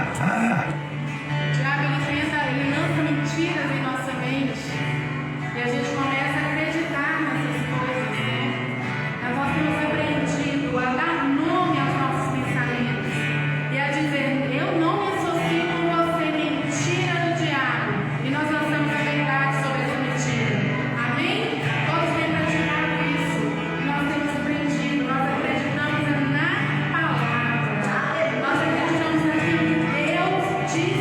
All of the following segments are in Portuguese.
Diabo, ele lança mentiras em nossa mente e a gente começa a acreditar nessas coisas, né? Mas nós temos aprendido a dar nome aos nossos pensamentos e a dizer: eu não me associo com você, mentira do diabo. E nós lançamos a verdade sobre essa mentira. Amém? Todos têm praticado isso. Nós temos aprendido, nós acreditamos na palavra. Nós acreditamos naquilo que Deus diz.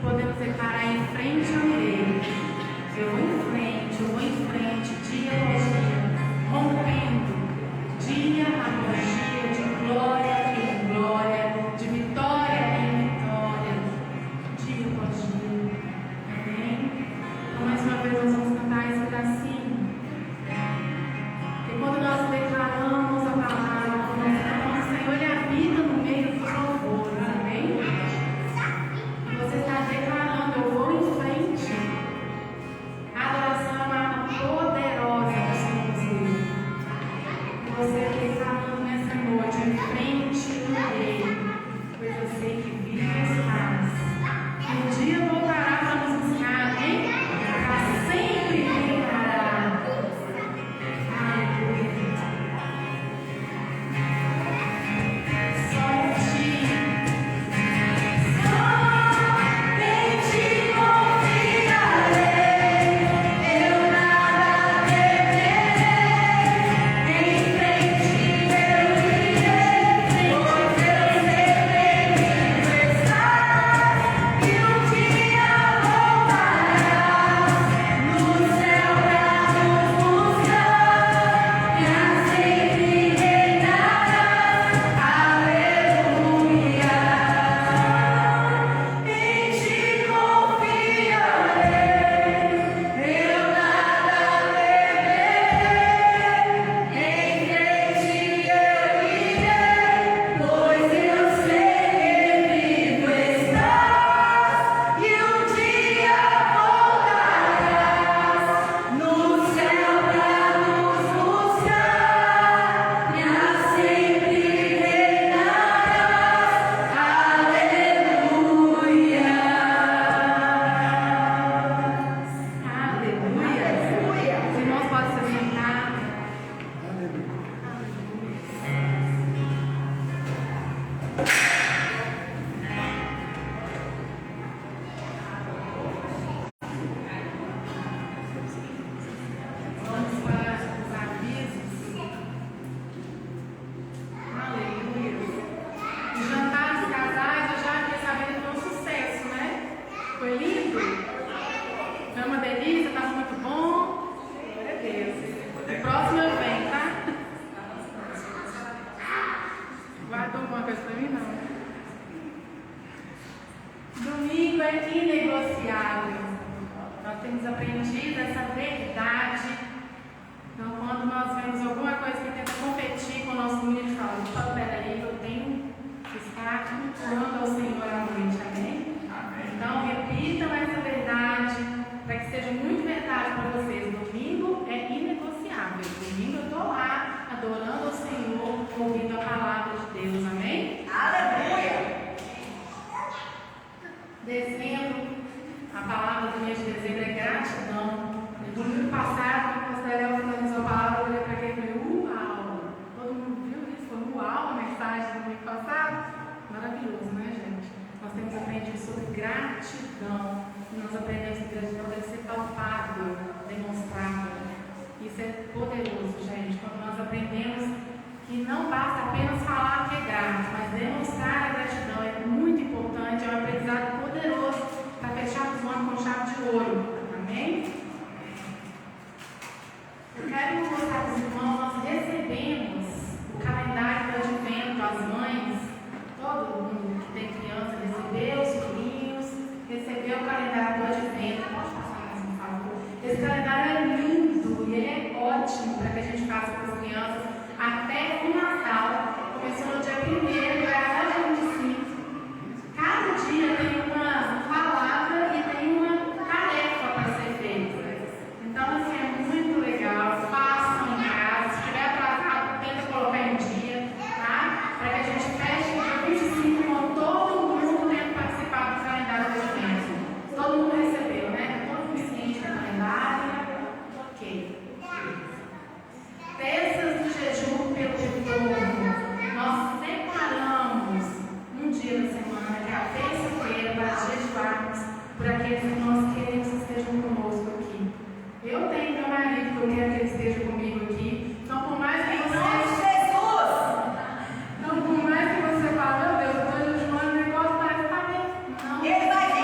podemos declarar: em frente eu irei. Eu vou em frente, dia após dia, rompendo, dia após dia, de glória em glória, de vitória em vitória, dia após dia. Amém? Então, mais uma vez, nós vamos cantar esse pedacinho. E quando nós declaramos a palavra, quando nós declaramos: o Senhor, Ele habita no meio dos louvores. Amém? E você está declarando: eu vou em frente. A adoração é uma arma poderosa do Senhor Jesus. E você declarando nessa noite: em frente do Rei, pois eu sei que vive estás. Um dia voltará para nos buscar, amém? Para sempre reinará. Aleluia. Só em ti. Só em ti confiarei. Eu nada temerei. Em frente eu irei. Pois eu sei que vivo estás. E um dia voltarás no céu pra nos buscar. E a sempre reinarás. Aleluia. Em ti confiarei. Eu nada temerei. Em frente eu irei. Pois eu sei que vivo estás. E um dia voltarás no céu pra nos buscar. E a sempre reinarás. Aleluia. Aleluia. Os irmãos podem se sentar. Vamos para os avisos. Aleluia. O jantar dos casais, eu já fiquei sabendo que foi um sucesso, né? Foi lindo? Foi uma delícia, estava muito bom. Glória a Deus. O próximo eu venho, tá? Guardou alguma coisa para mim? Não. Domingo é inegociável. Nós temos aprendido essa verdade. Então, quando nós vemos alguma coisa que tenta competir com o nosso menino, a gente fala: opa, peraí, eu tenho que estar cultuando ao Senhor à noite, amém? Então, repitam essa verdade, para que seja muito verdade para vocês. Domingo é inegociável. Domingo eu estou lá, adorando ao Senhor, ouvindo a palavra de Deus, amém? Aleluia! Dezembro, a palavra do mês de dezembro é gratidão. No domingo passado, o pastor Léo finalizou a palavra, eu olhei para aquele e falei: uau! Todo mundo viu isso? Foi uau a mensagem do domingo passado? Maravilhoso, né, gente? Nós temos aprendido sobre gratidão. E nós aprendemos que gratidão deve ser palpável, demonstrável. Isso é poderoso, gente. Quando nós aprendemos que não basta apenas falar que é grato, mas demonstrar a gratidão é muito importante, é um aprendizado poderoso para fecharmos o ano com chave de ouro. Amém? Eu quero mostrar para os irmãos: nós recebemos o calendário do advento, as mães, todo mundo que tem criança recebeu, os filhinhos, recebeu o calendário do advento. Pode passar mais, por favor? Esse calendário é lindo e ele é ótimo para que a gente faça com as crianças até o Natal. Começou no dia 1º e vai até o dia 25. Cada dia tem uma palavra e tem uma tarefa para ser feita. Então, assim, é muito legal. Façam em casa. Se estiver atrasado, tenta colocar em dia, tá? Para que a gente feche o dia 25 com todo mundo tendo participado do calendário do evento. Todo mundo recebeu, né? Todo mundo ciente do calendário. Ok. Terças do jejum pelo retorno. Nós separamos um dia da semana, que é a terça-feira, para jejuarmos por aqueles que nós queremos que estejam conosco aqui. Eu tenho meu marido que eu quero que ele esteja comigo aqui. Então, por mais que você fale: meu Deus, eu estou jejuando, o negócio parece que está bem. Não. Ele vai vir.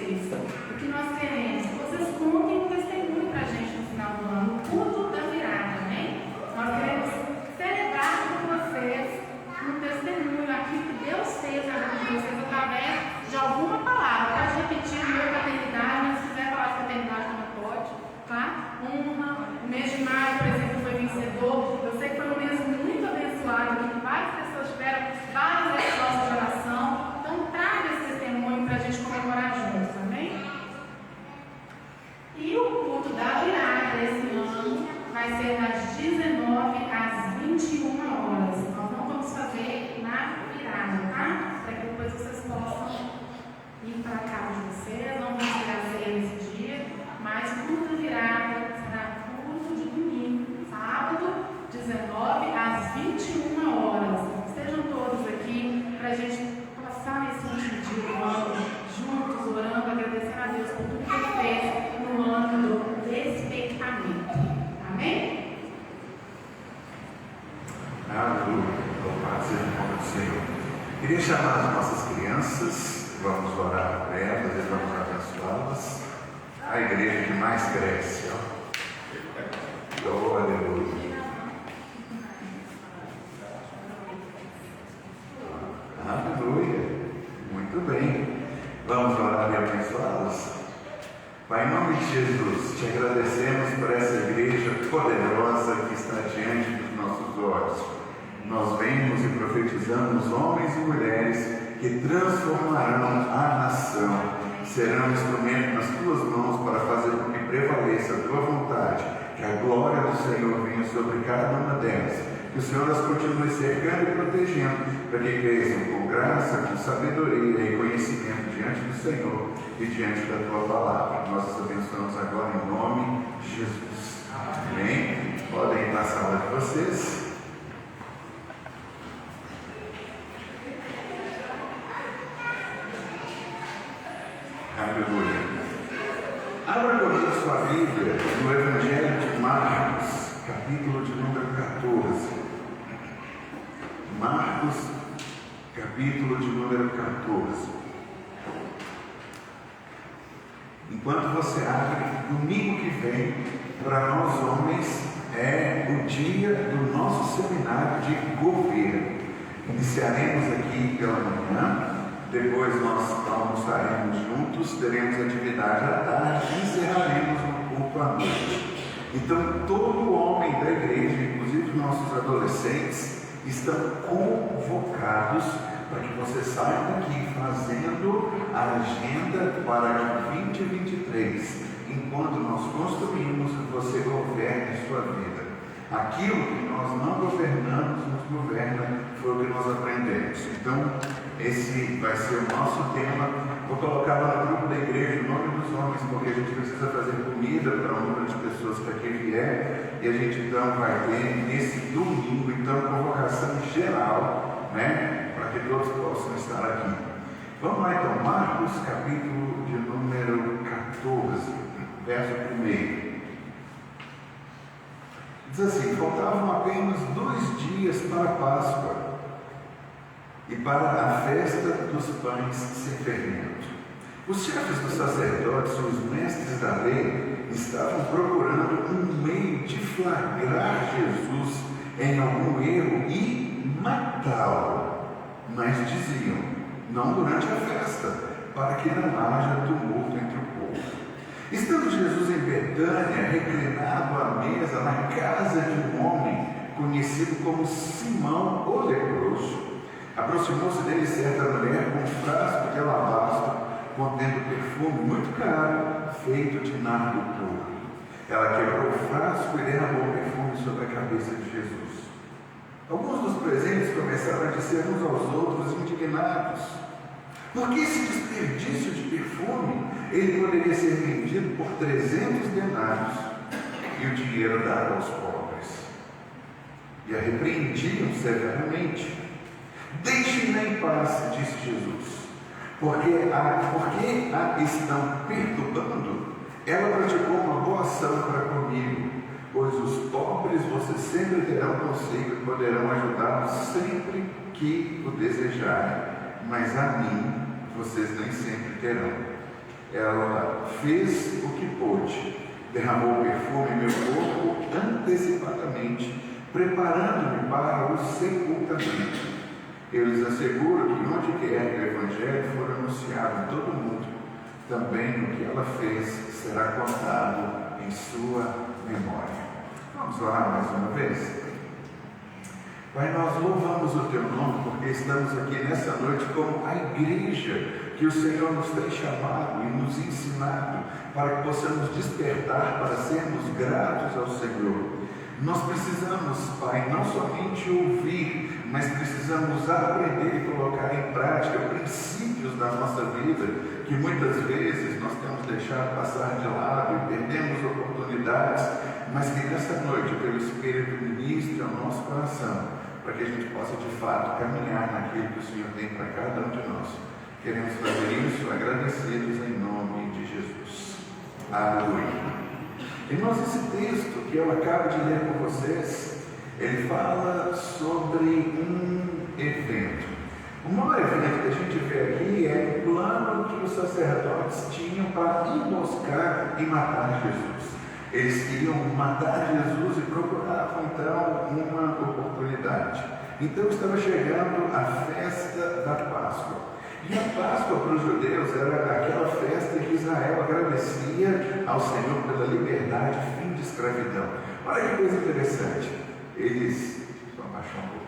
vocês. O que nós queremos? Que vocês contem um testemunho para a gente no final do ano, o culto da virada, amém? Nós queremos celebrar com vocês um testemunho, aquilo que Deus fez na vida de vocês através de alguma palavra. Pode repetir o meu paternidade, mas se quiser falar de paternidade também pode, tá? O mês de maio, por exemplo, foi vencedor. Eu sei que foi um mês muito abençoado, que várias pessoas tiveram várias respostas de oração. Então, traga esse testemunho para a gente comemorar juntos, amém? E o culto da virada esse ano vai ser das 19 às 21 horas. Nós não vamos fazer na virada, tá? Para que depois vocês possam ir para a casa de vocês. Não vamos ter a ceia nesse dia, mas o culto da virada será culto de domingo, sábado, 19 às 21 horas. Estejam todos aqui para a gente passar esse último dia do ano juntos, orando, agradecendo a Deus por tudo que Ele fez no ano do despeitamento. Amém? Aleluia. Louvado seja o nome do Senhor. Queria chamar as nossas crianças, vamos orar por elas e vamos abençoá-las. A igreja que mais cresce, ó. Oh, aleluia. Aleluia. Muito bem. Vamos orar e abençoá-las. Pai, em nome de Jesus, te agradecemos por essa igreja poderosa que está diante dos nossos olhos. Nós vemos e profetizamos homens e mulheres que transformarão a nação, serão instrumentos nas tuas mãos para fazer com que prevaleça a tua vontade, que a glória do Senhor venha sobre cada uma delas, que o Senhor as continue cercando e protegendo, para que cresçam com graça, com sabedoria e conhecimento diante do Senhor e diante da tua palavra. Nós os abençoamos agora em nome de Jesus. Amém? Podem ir para a sala de vocês. Aleluia. Abra comigo a sua Bíblia no Evangelho de Marcos, capítulo de número 14. Marcos, capítulo de número 14. Enquanto você abre, domingo que vem, para nós homens, é o dia do nosso seminário de governo. Iniciaremos aqui pela manhã. Depois nós almoçaremos juntos, teremos atividade à tarde e encerraremos o culto à noite. Então, todo homem da igreja, inclusive os nossos adolescentes, estão convocados para que você saia daqui fazendo a agenda para 2023. Enquanto nós construímos, você governe a sua vida. Aquilo que nós não governamos, nos governa, foi o que nós aprendemos. Então, esse vai ser o nosso tema. Vou colocar lá no grupo da igreja o nome dos homens, porque a gente precisa fazer comida para o número de pessoas que aqui vier. E a gente então vai ter nesse domingo, então, convocação geral, né? Para que todos possam estar aqui. Vamos lá então, Marcos, capítulo de número 14, verso 1. Diz assim: faltavam apenas 2 dias para a Páscoa e para a festa dos pães sem fermento. Os chefes dos sacerdotes e os mestres da lei estavam procurando um meio de flagrar Jesus em algum erro e matá-lo, mas diziam: não durante a festa, para que não haja tumulto entre o povo. Estando Jesus em Betânia, reclinado à mesa na casa de um homem conhecido como Simão o leproso, aproximou-se dele certa mulher com um frasco de alabastro contendo perfume muito caro, feito de nardo puro. Ela quebrou o frasco e derramou o perfume sobre a cabeça de Jesus. Alguns dos presentes começaram a dizer uns aos outros, indignados: por que esse desperdício de perfume? Ele poderia ser vendido por 300 denários e o dinheiro dado aos pobres. E a repreendiam severamente. Deixem-na em paz, disse Jesus, porque a estão perturbando. Ela praticou uma boa ação para comigo, pois os pobres vocês sempre terão consigo e poderão ajudá-los sempre que o desejarem, mas a mim vocês nem sempre terão. Ela fez o que pôde, derramou perfume em meu corpo antecipadamente, preparando-me para o sepultamento. Eu lhes asseguro que onde quer que o Evangelho for anunciado em todo o mundo, também o que ela fez será contado em sua memória. Vamos orar mais uma vez? Pai, nós louvamos o Teu nome porque estamos aqui nessa noite como a igreja que o Senhor nos tem chamado e nos ensinado para que possamos despertar para sermos gratos ao Senhor. Nós precisamos, Pai, não somente ouvir, mas precisamos aprender e colocar em prática princípios da nossa vida que muitas vezes nós temos deixado passar de lado e perdemos oportunidades, mas que nessa noite o Teu Espírito ministre ao nosso coração, para que a gente possa de fato caminhar naquilo que o Senhor tem para cada um de nós. Queremos fazer isso agradecidos em nome de Jesus. Aleluia. Irmãos, esse texto que eu acabo de ler com vocês, ele fala sobre um evento. O maior evento que a gente vê aqui é o plano que os sacerdotes tinham para emboscar e matar Jesus. Eles queriam matar Jesus e procuravam então uma oportunidade. Então estava chegando a festa da Páscoa. E a Páscoa para os judeus era aquela festa que Israel agradecia ao Senhor pela liberdade, fim de escravidão. Olha que coisa interessante. Eles... Vou abaixar um pouquinho.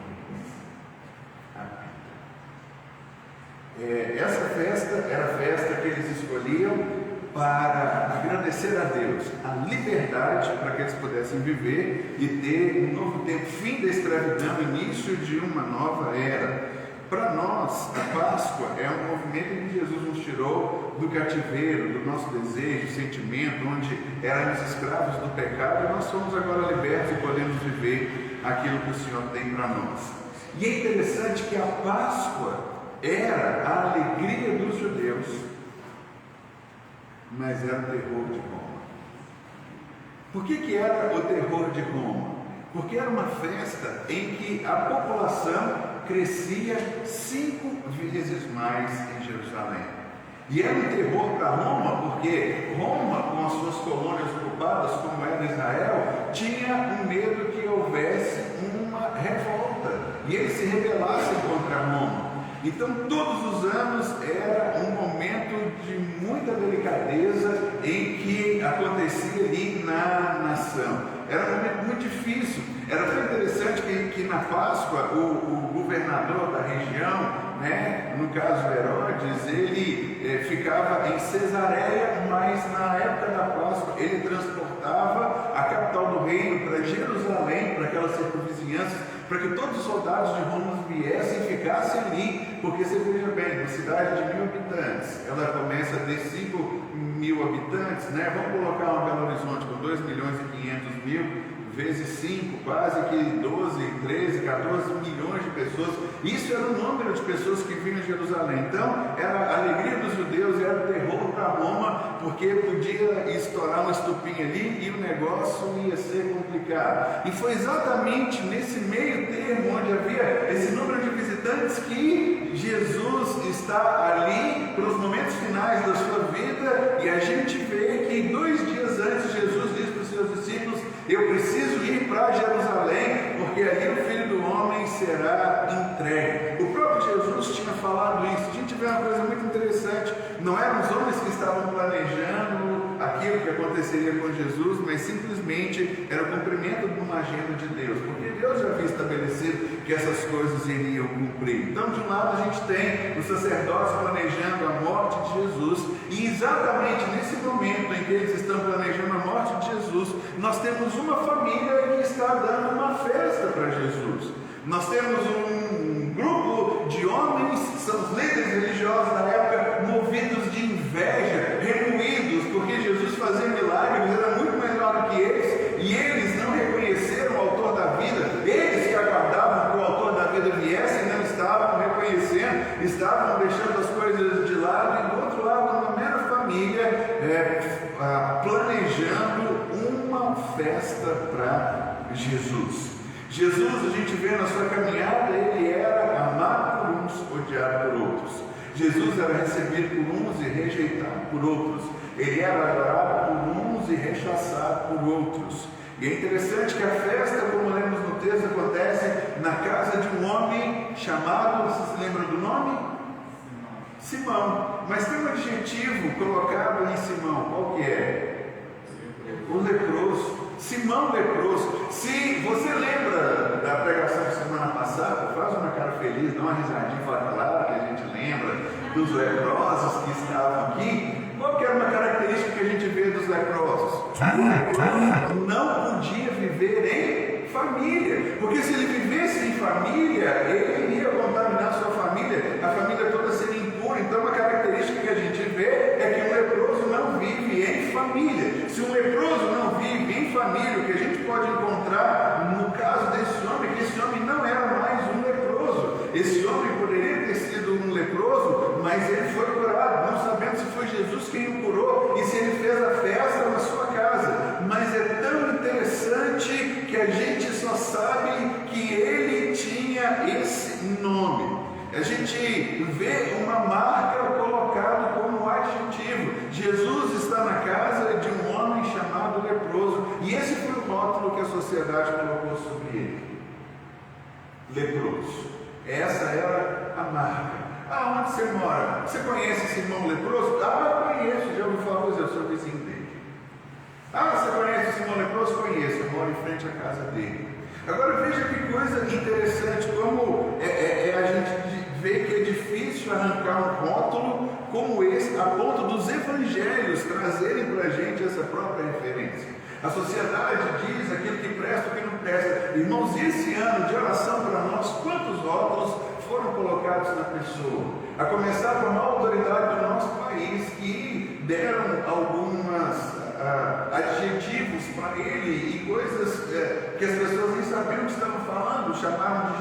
Essa festa era a festa que eles escolhiam para agradecer a Deus a liberdade para que eles pudessem viver e ter um novo tempo, fim da escravidão, início de uma nova era. Para nós, a Páscoa é um movimento em que Jesus nos tirou do cativeiro, do nosso desejo, sentimento, onde éramos escravos do pecado, e nós somos agora libertos e podemos viver aquilo que o Senhor tem para nós. E é interessante que a Páscoa era a alegria dos judeus, mas era o terror de Roma. Por que era o terror de Roma? Porque era uma festa em que a população crescia 5 vezes mais em Jerusalém. E era um terror para Roma, porque Roma, com as suas colônias ocupadas, como era Israel, tinha um medo que houvesse uma revolta, e eles se rebelassem contra Roma. Então, todos os anos era um momento de muita delicadeza em que acontecia ali na nação. Era um momento muito difícil. Era tão interessante que na Páscoa o governador da região, no caso Herodes, ele ficava em Cesareia, mas na época da Páscoa ele transportava a capital do reino para Jerusalém, para aquelas circunvizinhanças, para que todos os soldados de Roma viessem e ficassem ali, porque você veja bem, uma cidade de 1.000 habitantes, ela começa a ter 5.000 habitantes, vamos colocar uma Belo Horizonte com 2.500.000, vezes 5, quase que 12, 13, 14 milhões de pessoas. Isso era o número de pessoas que vinham em Jerusalém. Então, era a alegria dos judeus e era o terror para Roma, porque podia estourar uma estupinha ali e o negócio ia ser complicado. E foi exatamente nesse meio termo, onde havia esse número de visitantes, que Jesus está ali para os momentos finais da sua vida, e a gente vê que 2 dias antes Jesus diz para os seus discípulos: eu preciso ir para Jerusalém, porque ali o Filho do Homem será entregue. O próprio Jesus tinha falado isso. A gente vê uma coisa muito interessante. Não eram os homens que estavam planejando aquilo que aconteceria com Jesus, mas simplesmente era o cumprimento de uma agenda de Deus, porque Deus já havia estabelecido que essas coisas iriam cumprir. Então, de um lado a gente tem os sacerdotes planejando a morte de Jesus, e exatamente nesse momento em que eles estão planejando a morte de Jesus, nós temos uma família que está dando uma festa para Jesus. Nós temos um grupo de homens, que são os líderes religiosos da época, movidos de inveja, remoídos, porque Jesus fazia milagres, era muito melhor do que eles, e eles não reconheceram o autor da vida. Eles que aguardavam que o autor da vida viesse, não estavam reconhecendo, estavam deixando as coisas de lado, e do outro lado, uma mera família planejando uma festa para Jesus. Jesus, a gente vê na sua caminhada, ele era amado por uns, odiado por outros. Jesus era recebido por uns e rejeitado por outros. Ele era adorado por uns e rechaçado por outros. E é interessante que a festa, como lemos no texto, acontece na casa de um homem chamado, vocês se lembram do nome? Simão. Mas tem um adjetivo colocado em Simão, qual que é? O leproso. Simão leproso. Se você lembra da pregação de semana passada, faz uma cara feliz, dá uma risadinha, fala, claro que a gente lembra dos leprosos que estavam aqui. Qual que era uma característica que a gente vê dos leprosos? O leproso não podia viver em família, porque se ele vivesse em família, ele iria contaminar sua família, a família toda seria impura. Então, uma característica que a gente vê é que um leproso não vive em família. Se um leproso não vive em família, o que a gente pode encontrar no caso desse homem, é que esse homem não era mais um leproso. Esse homem poderia ter sido um leproso, mas ele foi curado. Não sabemos se foi Jesus quem o curou e se ele fez a festa na sua casa. Mas é tão interessante que a gente só sabe que ele tinha esse nome. A gente vê uma marca colocada como adjetivo. Jesus está na casa de um homem chamado leproso. E esse foi o rótulo que a sociedade colocou sobre ele. Leproso. Essa era a marca. Aonde você mora? Você conhece esse irmão leproso? Ah, eu conheço, já ouvi falar, eu sou vizinho dele. Ah, você conhece esse irmão leproso? Conheço, eu moro em frente à casa dele. Agora veja que coisa interessante, como a gente vê que é difícil arrancar um rótulo como esse, a ponto dos evangelhos trazerem para a gente essa própria referência. A sociedade diz aquilo que presta e o que não presta. Irmãos, esse ano de oração para nós, quantos rótulos foram colocados na pessoa? A começar por uma autoridade do nosso país que deram algumas adjetivos para ele e coisas que as pessoas nem sabiam o que estavam falando, chamaram de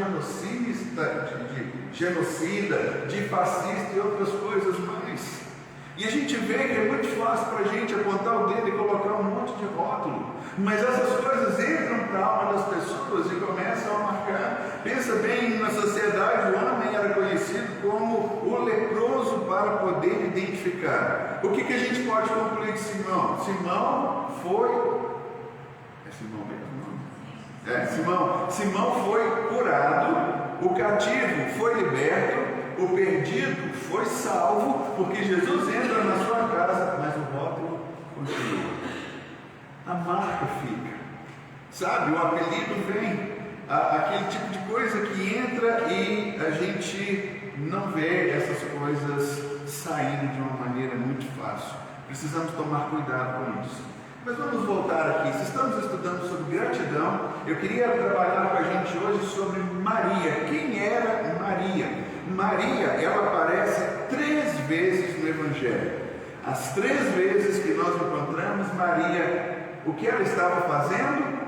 genocida, de fascista e outras coisas mais. E a gente vê que é muito fácil para a gente apontar o dedo e colocar um monte de rótulo, mas essas coisas entram para a alma das pessoas e começam a marcar. Pensa bem, na sociedade o homem era conhecido como o leproso para poder identificar. O que a gente pode concluir de Simão? Simão foi... É Simão mesmo? Simão foi curado, o cativo foi liberto, o perdido foi salvo, porque Jesus entra na sua casa, mas o rótulo continua. A marca fica. Sabe, o apelido vem, aquele tipo de coisa que entra e a gente não vê essas coisas saindo de uma maneira muito fácil. Precisamos tomar cuidado com isso. Mas vamos voltar aqui. Se estamos estudando sobre gratidão, eu queria trabalhar com a gente hoje sobre Maria. Quem era Maria? Maria, ela aparece 3 vezes no Evangelho. As 3 vezes que nós encontramos Maria, o que ela estava fazendo?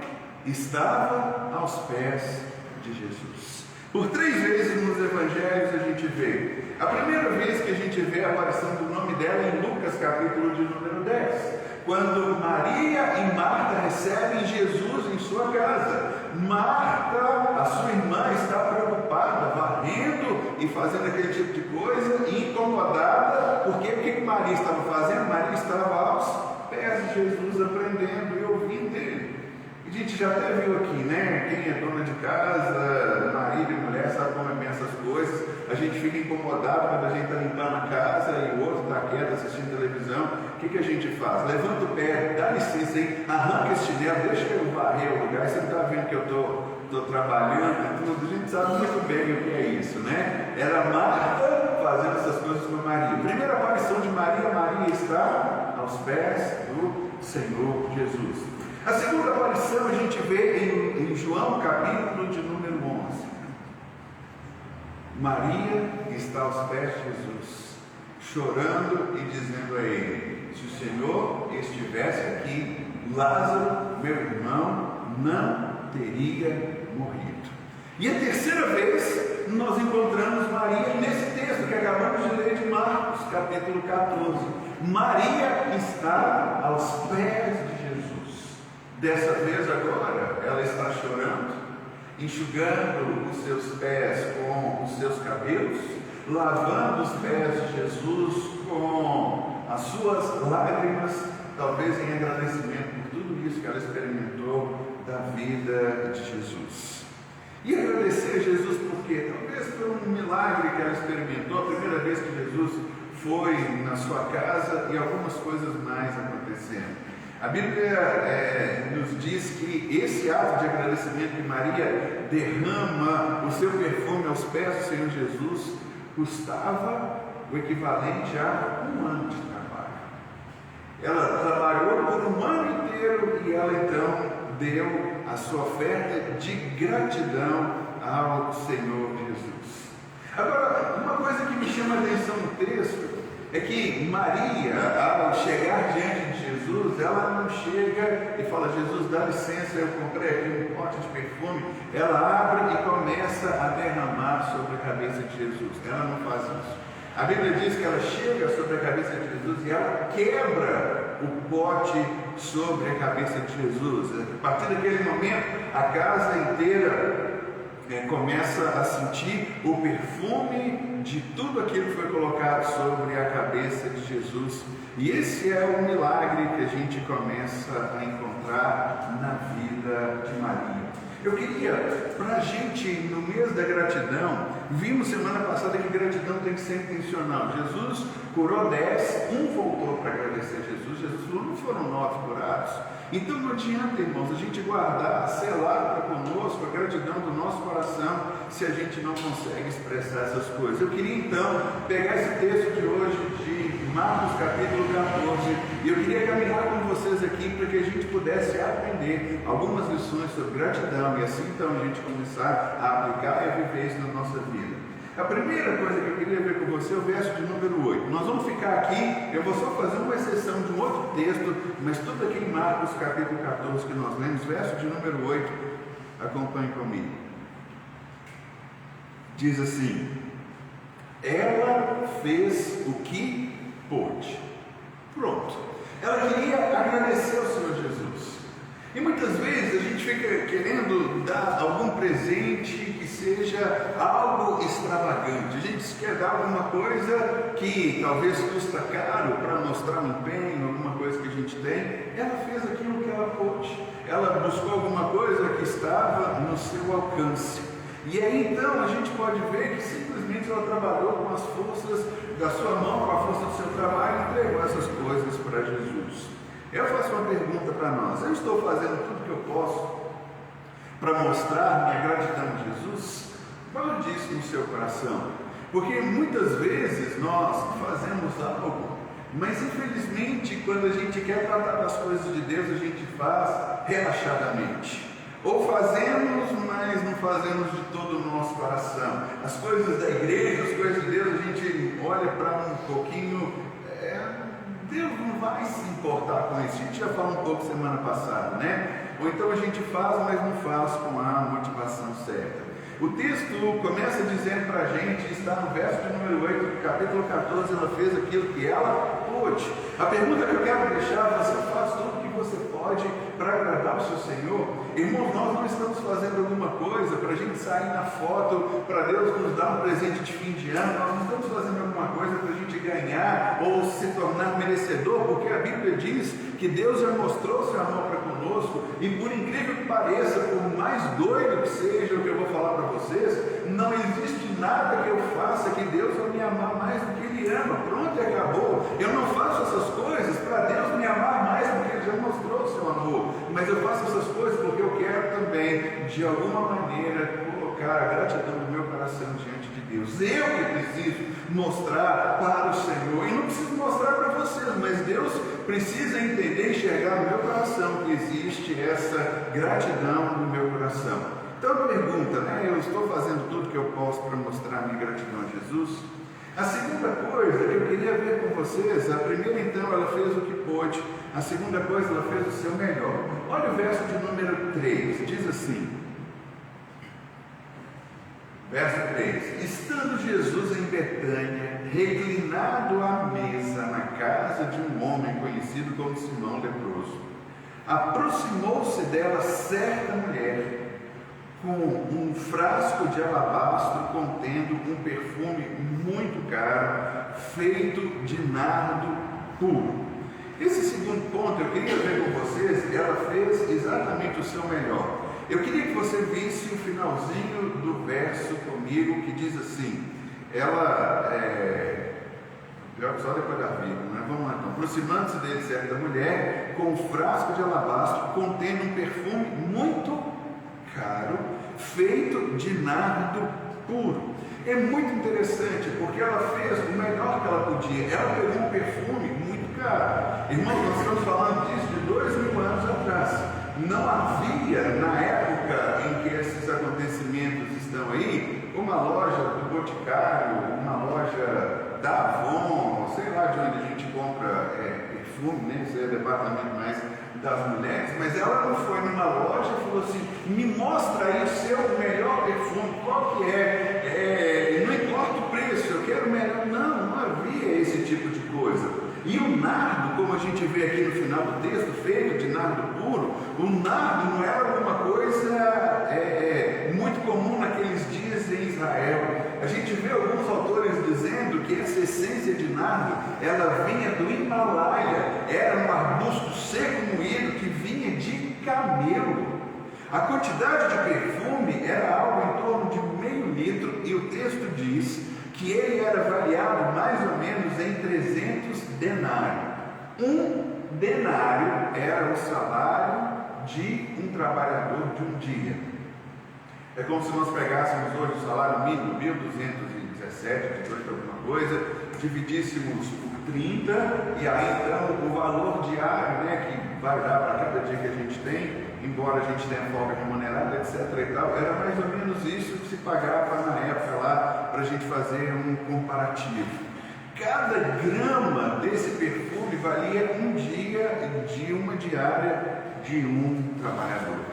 Estava aos pés de Jesus. Por 3 vezes nos Evangelhos a gente vê. A primeira vez que a gente vê a aparição do nome dela é em Lucas, capítulo de número 10. Quando Maria e Marta recebem Jesus em sua casa. Marta, a sua irmã, está preocupada, varrendo e fazendo aquele tipo de coisa, e incomodada, porque o que Maria estava fazendo? Maria estava aos pés de Jesus, aprendendo e ouvindo dele. E a gente já até viu aqui, né? Quem é dona de casa, marido e mulher, sabe como é bem essas coisas. A gente fica incomodado quando a gente está limpando a casa e o outro está quieto assistindo televisão. O que a gente faz? Levanta o pé, dá licença aí, arranca esse chinelo, deixa eu varrer o lugar. Você não está vendo que eu estou trabalhando, tudo. A gente sabe muito bem o que é isso, né? Era Marta fazendo essas coisas com Maria. Primeira aparição de Maria, Maria está aos pés do Senhor Jesus. A segunda aparição a gente vê em João, capítulo de número 11. Maria está aos pés de Jesus, chorando e dizendo a ele: se o Senhor estivesse aqui, Lázaro, meu irmão, não teria morrido. E a terceira vez nós encontramos Maria nesse texto que acabamos de ler de Marcos, capítulo 14. Maria está aos pés de Jesus. Dessa vez agora ela está chorando, enxugando os seus pés com os seus cabelos, lavando os pés de Jesus com as suas lágrimas, talvez em agradecimento por tudo isso que ela experimentou da vida de Jesus. E agradecer a Jesus por quê? Talvez por um milagre que ela experimentou, a primeira vez que Jesus foi na sua casa e algumas coisas mais acontecendo. A Bíblia nos diz que esse ato de agradecimento que Maria derrama o seu perfume aos pés do Senhor Jesus custava o equivalente a 1 ano de trabalho. Ela trabalhou por 1 ano inteiro e ela então deu a sua oferta de gratidão ao Senhor Jesus. Agora, uma coisa que me chama a atenção no texto é que Maria, ao chegar diante de Jesus, ela não chega e fala: Jesus, dá licença, eu comprei aqui um pote de perfume. Ela abre e começa a derramar sobre a cabeça de Jesus. Ela não faz isso. A Bíblia diz que ela chega sobre a cabeça de Jesus e ela quebra o pote sobre a cabeça de Jesus. A partir daquele momento, a casa inteira começa a sentir o perfume de tudo aquilo que foi colocado sobre a cabeça de Jesus. E esse é o milagre que a gente começa a encontrar na vida de Maria. Eu queria, para a gente, no mês da gratidão, vimos semana passada que gratidão tem que ser intencional. Jesus curou 10, um voltou para agradecer a Jesus. Jesus falou: não foram 9 curados. Então não adianta, irmãos, a gente guardar, selar para conosco a gratidão do nosso coração, se a gente não consegue expressar essas coisas. Eu queria então pegar esse texto de hoje, de Marcos capítulo 14, e eu queria caminhar com vocês aqui para que a gente pudesse aprender algumas lições sobre gratidão, e assim então a gente começar a aplicar e a viver isso na nossa vida. A primeira coisa que eu queria ver com você é o verso de número 8. Nós vamos ficar aqui, eu vou só fazer uma exceção de um outro texto, mas tudo aqui em Marcos capítulo 14 que nós lemos, verso de número 8, acompanhe comigo. Diz assim: ela fez o que pôde. Pronto. Ela queria agradecer ao Senhor Jesus. E muitas vezes a gente fica querendo dar algum presente que seja algo extravagante. A gente quer dar alguma coisa que talvez custa caro para mostrar um empenho, alguma coisa que a gente tem. Ela fez aquilo que ela pôde. Ela buscou alguma coisa que estava no seu alcance. E aí então a gente pode ver que simplesmente ela trabalhou com as forças da sua mão, com a força do seu trabalho, e entregou essas coisas para Jesus. Eu faço uma pergunta para nós: eu estou fazendo tudo que eu posso para mostrar minha gratidão a Jesus? Guarde isso no seu coração, porque muitas vezes nós fazemos algo, mas infelizmente quando a gente quer tratar das coisas de Deus, a gente faz relaxadamente. Ou fazemos, mas não fazemos de todo o nosso coração. As coisas da igreja, as coisas de Deus, a gente olha para um pouquinho. Deus não vai se importar com isso. A gente já falou um pouco semana passada, né? Ou então a gente faz, mas não faz com a motivação certa. O texto começa dizendo para a gente, está no verso de número 8 do capítulo 14, ela fez aquilo que ela pôde. A pergunta que eu quero deixar: você faz tudo o que você pode para agradar o seu Senhor? Irmãos, nós não estamos fazendo alguma coisa para a gente sair na foto, para Deus nos dar um presente de fim de ano. Nós não estamos fazendo alguma coisa para a gente ganhar ou se tornar merecedor, porque a Bíblia diz que Deus já mostrou seu amor para conosco, e por incrível que pareça, por mais doido que seja o que eu vou falar para vocês, não existe nada que eu faça que Deus vai me amar mais do que Ele ama. Pronto, e acabou. Eu não faço essas coisas para Deus me amar mais do que Ele já mostrou o seu amor, mas eu faço essas coisas porque eu quero também, de alguma maneira, colocar a gratidão do meu coração diante de Deus. Eu que preciso mostrar para o Senhor, e não preciso mostrar para vocês, mas Deus precisa entender e enxergar no meu coração que existe essa gratidão no meu coração. Então a pergunta, né? Eu estou fazendo tudo que eu posso para mostrar minha gratidão a Jesus? A segunda coisa que eu queria ver com vocês, a primeira então, ela fez o que pôde. A segunda coisa, ela fez o seu melhor. Olha o verso de número 3, diz assim, verso 3: estando Jesus em Betânia, reclinado à mesa na casa de um homem conhecido como Simão leproso, aproximou-se dela certa mulher, com um frasco de alabastro contendo um perfume muito caro, feito de nardo puro. Esse segundo ponto eu queria ver com vocês, ela fez exatamente o seu melhor. Eu queria que você visse o finalzinho do verso comigo, que diz assim, pior que só depois da vida, né? Vamos lá então. Aproximando-se dele, certa mulher, com um frasco de alabastro, contendo um perfume muito caro, feito de nardo puro. É muito interessante, porque ela fez o melhor que ela podia. Ela pegou um perfume muito caro. Irmãos, nós estamos falando disso de 2000 anos atrás. Não havia, na época em que esses acontecimentos estão aí, uma loja do Boticário, uma loja da Avon, sei lá de onde a gente compra perfume, né? Isso é departamento mais das mulheres, mas ela não foi numa loja e falou assim, me mostra aí o seu melhor perfume, qual que é, não importa o preço, eu quero o melhor. Não havia esse tipo de coisa. E o nardo, como a gente vê aqui no final do texto, feito de nardo puro, o nardo não era alguma coisa muito comum naqueles dias em Israel. A gente vê alguns autores dizendo que essa essência de nardo, ela vinha do Himalaia, era um arbusto seco moído que vinha de camelo. A quantidade de perfume era algo em torno de meio litro, e o texto diz que ele era avaliado mais ou menos em 300 denários. Um denário era o salário de um trabalhador de um dia. É como se nós pegássemos hoje o salário mínimo, 1.217, 18 alguma coisa, dividíssemos por 30, e aí então o valor diário, né, que vai dar para cada dia que a gente tem, embora a gente tenha folga remunerada, etc. e tal, era mais ou menos isso que se pagava na época lá, para a gente fazer um comparativo. Cada grama desse perfume valia um dia de uma diária de um trabalhador.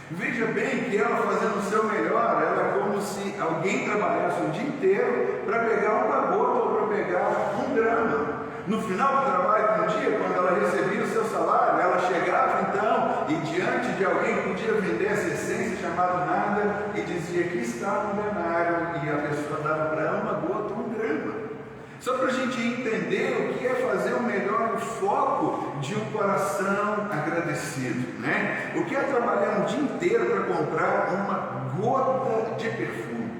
Veja bem que ela fazendo o seu melhor, era como se alguém trabalhasse o dia inteiro para pegar uma gota ou para pegar um grama. No final do trabalho do dia, quando ela recebia o seu salário, ela chegava então e diante de alguém que podia vender essa essência chamada nada e dizia, aqui está um denário, e a pessoa dava para ela uma gota ou um grama. Só para a gente entender o que é fazer o melhor, o foco de um coração agradecido, né? O que é trabalhar um dia inteiro para comprar uma gota de perfume.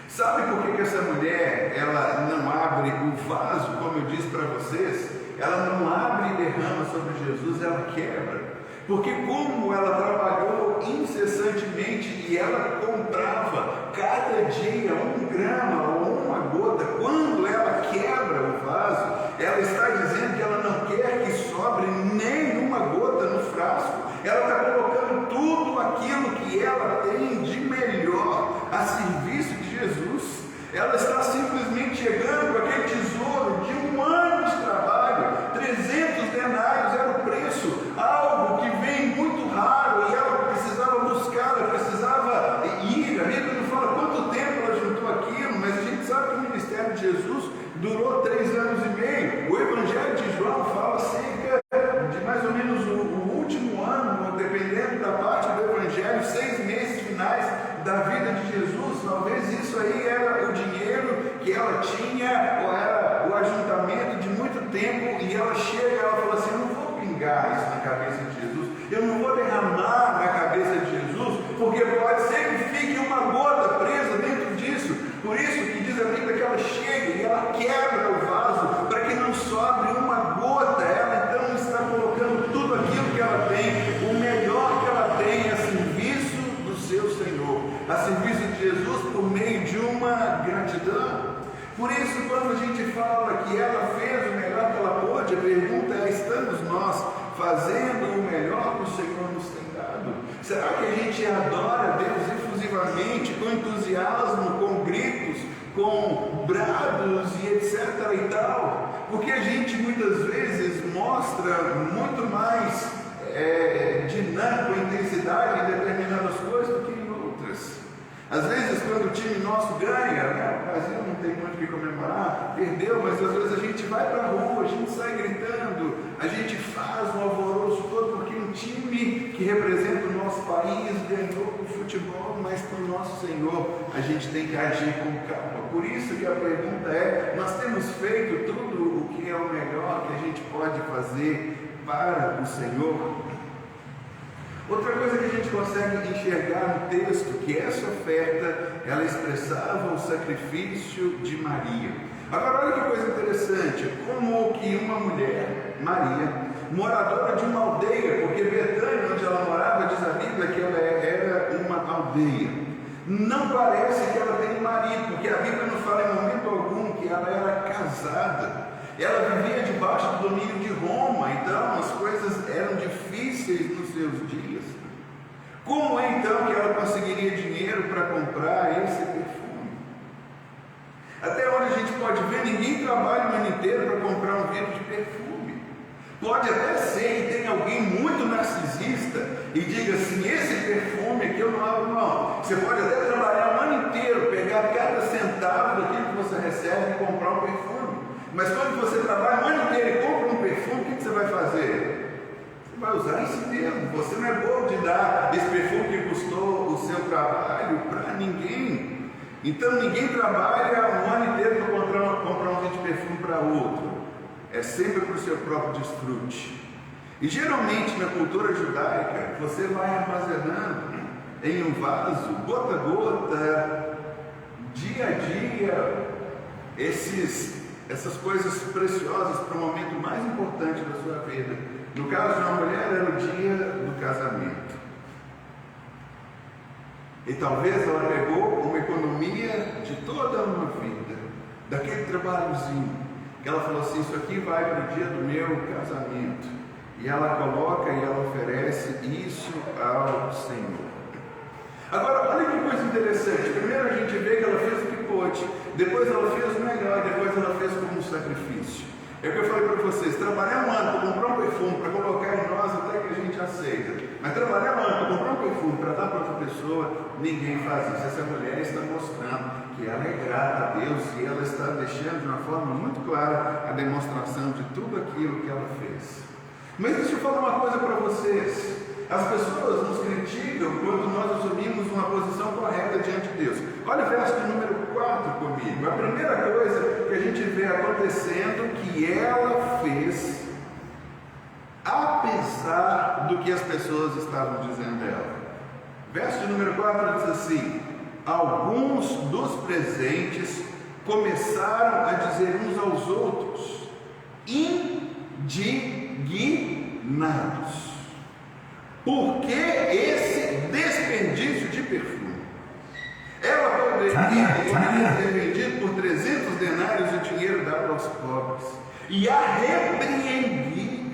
Sabe por que essa mulher, ela não abre o vaso, como eu disse para vocês? Ela não abre e derrama sobre Jesus, ela quebra. Porque como ela trabalhou incessantemente e ela comprava cada dia 1 grama ou uma gota, quando ela quebra o vaso, ela está dizendo que ela não quer que sobre nenhuma gota no frasco. Ela está colocando tudo aquilo que ela tem de melhor a serviço de Jesus. Ela está simplesmente chegando com aquele tesouro de 1 ano de trabalho. 300 denários era o preço, algo que vem muito raro, e ela precisava buscar, ela precisava ir. A Bíblia não fala quanto tempo ela juntou aquilo, mas a gente sabe que o ministério de Jesus durou 3 anos e meio. O Evangelho de João fala cerca de mais ou menos o último ano, dependendo da parte do Evangelho, 6 meses finais da vida de Jesus. Talvez isso aí era o dinheiro que ela tinha, ou era o ajuntamento de muito tempo, e ela chega, ela fala assim, eu não vou pingar isso na cabeça de Jesus, eu não vou derramar na cabeça de Jesus, porque pode ser que fique uma gota presa dentro disso. Por isso que diz a Bíblia que ela chega e ela quebra o vaso, para que não sobre uma gota. Ela então está colocando tudo aquilo que ela tem, o melhor que ela tem, a serviço do seu Senhor, a serviço de Jesus, por meio de uma gratidão. Por isso, quando a gente fala que ela fez o melhor que ela pôde, a pergunta é, estamos nós fazendo o melhor que o Senhor nos tem dado? Será que a gente adora a Deus efusivamente, com entusiasmo, com gritos, com brados e etc e tal? Porque a gente muitas vezes mostra muito mais dinâmica, intensidade em determinadas coisas do que em outras. Às vezes, quando o time nosso ganha, né, o Brasil não tem muito o que comemorar, perdeu, mas às vezes a gente vai para a rua, a gente sai gritando, a gente faz um alvoroço todo porque um time que representa o nosso país ganhou o futebol. futebol, mas com o nosso Senhor a gente tem que agir com calma. Por isso que a pergunta é: nós temos feito tudo o que é o melhor que a gente pode fazer para o Senhor? Outra coisa que a gente consegue enxergar no texto, que essa oferta, ela expressava o sacrifício de Maria. Agora olha que coisa interessante, como que uma mulher, Maria, moradora de uma aldeia, porque Betânia, onde ela morava, diz a Bíblia que ela era uma aldeia. Não parece que ela tem marido, porque a Bíblia não fala em momento algum que ela era casada. Ela vivia debaixo do domínio de Roma, então as coisas eram difíceis nos seus dias. Como é então que ela conseguiria dinheiro para comprar esse perfume? Até onde a gente pode ver, ninguém trabalha o ano inteiro para comprar um vidro de perfume. Pode até ser que tenha alguém muito narcisista e diga assim: esse perfume aqui eu não abro mão. Você pode até trabalhar o ano inteiro, pegar cada centavo daquilo que você recebe e comprar um perfume. Mas quando você trabalha o ano inteiro e compra um perfume, o que você vai fazer? Você vai usar em si mesmo. Você não é bobo de dar esse perfume que custou o seu trabalho para ninguém. Então ninguém trabalha o ano inteiro para comprar um vidro de perfume para outro. É sempre para o seu próprio desfrute. E geralmente na cultura judaica, você vai armazenando em um vaso, gota a gota, dia a dia, essas coisas preciosas para o momento mais importante da sua vida. No caso de uma mulher, era o dia do casamento. E talvez ela pegou uma economia de toda uma vida, daquele trabalhozinho, que ela falou assim: isso aqui vai para o dia do meu casamento. E ela coloca e ela oferece isso ao Senhor. Agora, olha que coisa interessante. Primeiro a gente vê que ela fez o que pôde, depois ela fez o melhor, depois ela fez como um sacrifício. É o que eu falei para vocês: trabalhar um ano para comprar um perfume, para colocar em nós até que a gente aceita. Mas trabalhar um ano para comprar um perfume, para dar para outra pessoa, ninguém faz isso. Essa mulher está mostrando que ela é grata a Deus e ela está deixando de uma forma muito clara a demonstração de tudo aquilo que ela fez. Mas deixa eu falar uma coisa para vocês. As pessoas nos criticam quando nós assumimos uma posição correta diante de Deus. Olha o verso de número 4 comigo. A primeira coisa que a gente vê acontecendo, que ela fez, apesar do que as pessoas estavam dizendo dela. Verso de número 4 diz assim: alguns dos presentes começaram a dizer uns aos outros, indignados: por que esse desperdício de perfume? Ela poderia ter vendido por 300 denários o dinheiro dado aos pobres. E a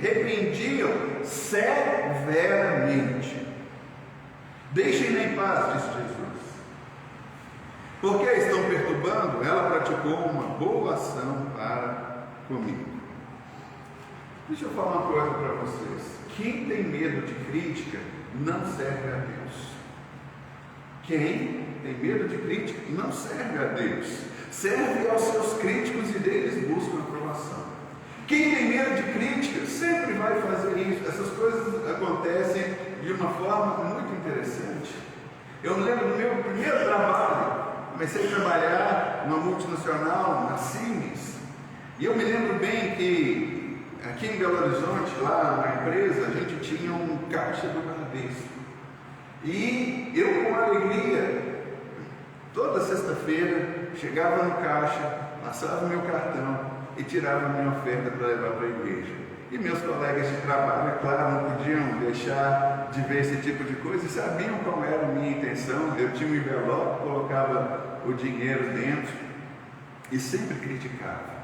repreendiam severamente. Deixem-na em paz, disse Jesus. Porque a estão perturbando, ela praticou uma boa ação para comigo. Deixa eu falar uma coisa para vocês. Quem tem medo de crítica não serve a Deus. Quem tem medo de crítica não serve a Deus. Serve aos seus críticos e deles buscam aprovação. Quem tem medo de crítica sempre vai fazer isso. Essas coisas acontecem de uma forma muito interessante. Eu me lembro do meu primeiro trabalho. Comecei a trabalhar numa multinacional, na Siemens. E eu me lembro bem que aqui em Belo Horizonte, lá na empresa, a gente tinha um caixa do Bradesco. E eu, com alegria, toda sexta-feira, chegava no caixa, passava o meu cartão e tirava a minha oferta para levar para a igreja. E meus colegas de trabalho, é claro, não podiam deixar de ver esse tipo de coisa e sabiam qual era a minha intenção. Eu tinha um envelope, colocava o dinheiro dentro e sempre criticava.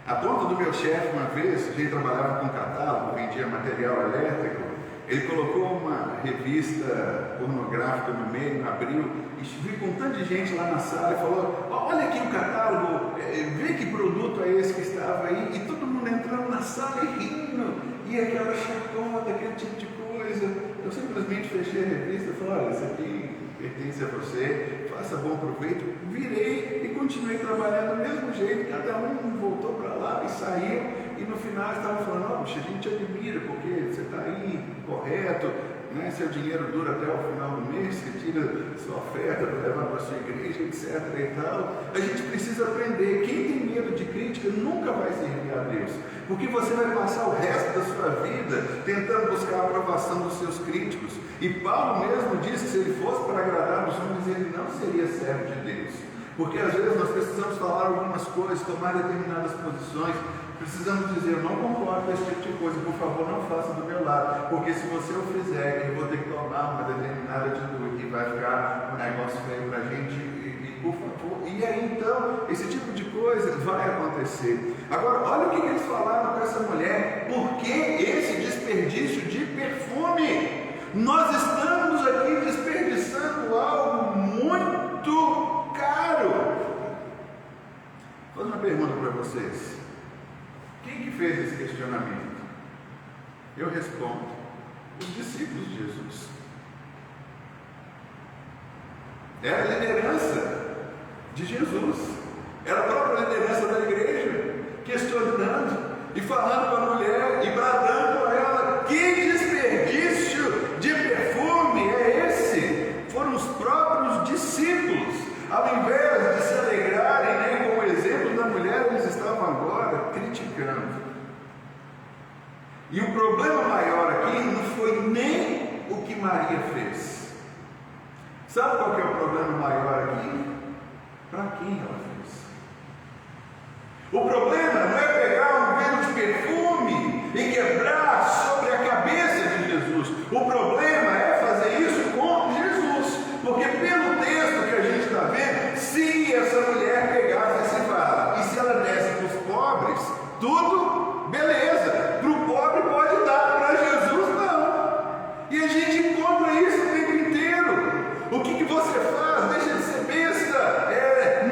A ponto do meu chefe, uma vez, a gente trabalhava com catálogo, vendia material elétrico, ele colocou uma revista pornográfica no meio, abriu, e vi com tanta gente lá na sala e falou: olha aqui o catálogo, vê que produto é esse que estava aí, e todo mundo entrando na sala e rindo, e aquela chacota, aquele tipo de coisa. Eu simplesmente fechei a revista e falei: olha, isso aqui pertence a você, faça bom proveito. Virei e continuei trabalhando do mesmo jeito, cada um voltou para lá e saiu, e no final estavam falando: puxa, a gente te admira porque você está aí correto. né? Seu dinheiro dura até o final do mês, você tira sua oferta para levar para a sua igreja, etc. e tal. A gente precisa aprender. Quem tem medo de crítica nunca vai servir a Deus, porque você vai passar o resto da sua vida tentando buscar a aprovação dos seus críticos. E Paulo mesmo disse que se ele fosse para agradar os homens, ele não seria servo de Deus. Porque às vezes nós precisamos falar algumas coisas, tomar determinadas posições, precisamos dizer: eu não concordo com esse tipo de coisa, por favor, não faça do meu lado, porque se você o fizer, eu vou ter que tomar uma determinada atitude e vai ficar um negócio feio para a gente, e por favor. E aí então, esse tipo de coisa vai acontecer. Agora, olha o que eles falaram com essa mulher: por que esse desperdício de perfume? Nós estamos aqui desperdiçando algo muito caro. Vou fazer uma pergunta para vocês: quem que fez esse questionamento? Eu respondo: os discípulos de Jesus. Era a liderança de Jesus, era a própria liderança da igreja, questionando e falando com a mulher e bradando com ela: que desperdício de perfume é esse? Foram os próprios discípulos, ao invés de se alegrarem, né, com o exemplo da mulher, eles estavam agora criticando. E o problema maior aqui não foi nem o que Maria fez. Sabe qual que é o problema maior aqui? Para quem ela fez? O problema não é pegar um vidro de perfume e quebrar sobre a cabeça de Jesus. O problema é fazer isso com Jesus. Porque pelo texto que a gente está vendo, se essa mulher pegasse esse vaso e se ela desse para os pobres, tudo beleza. Para o pobre pode dar, para Jesus não. E a gente encontra isso o tempo inteiro. O que você faz? Deixa de ser besta.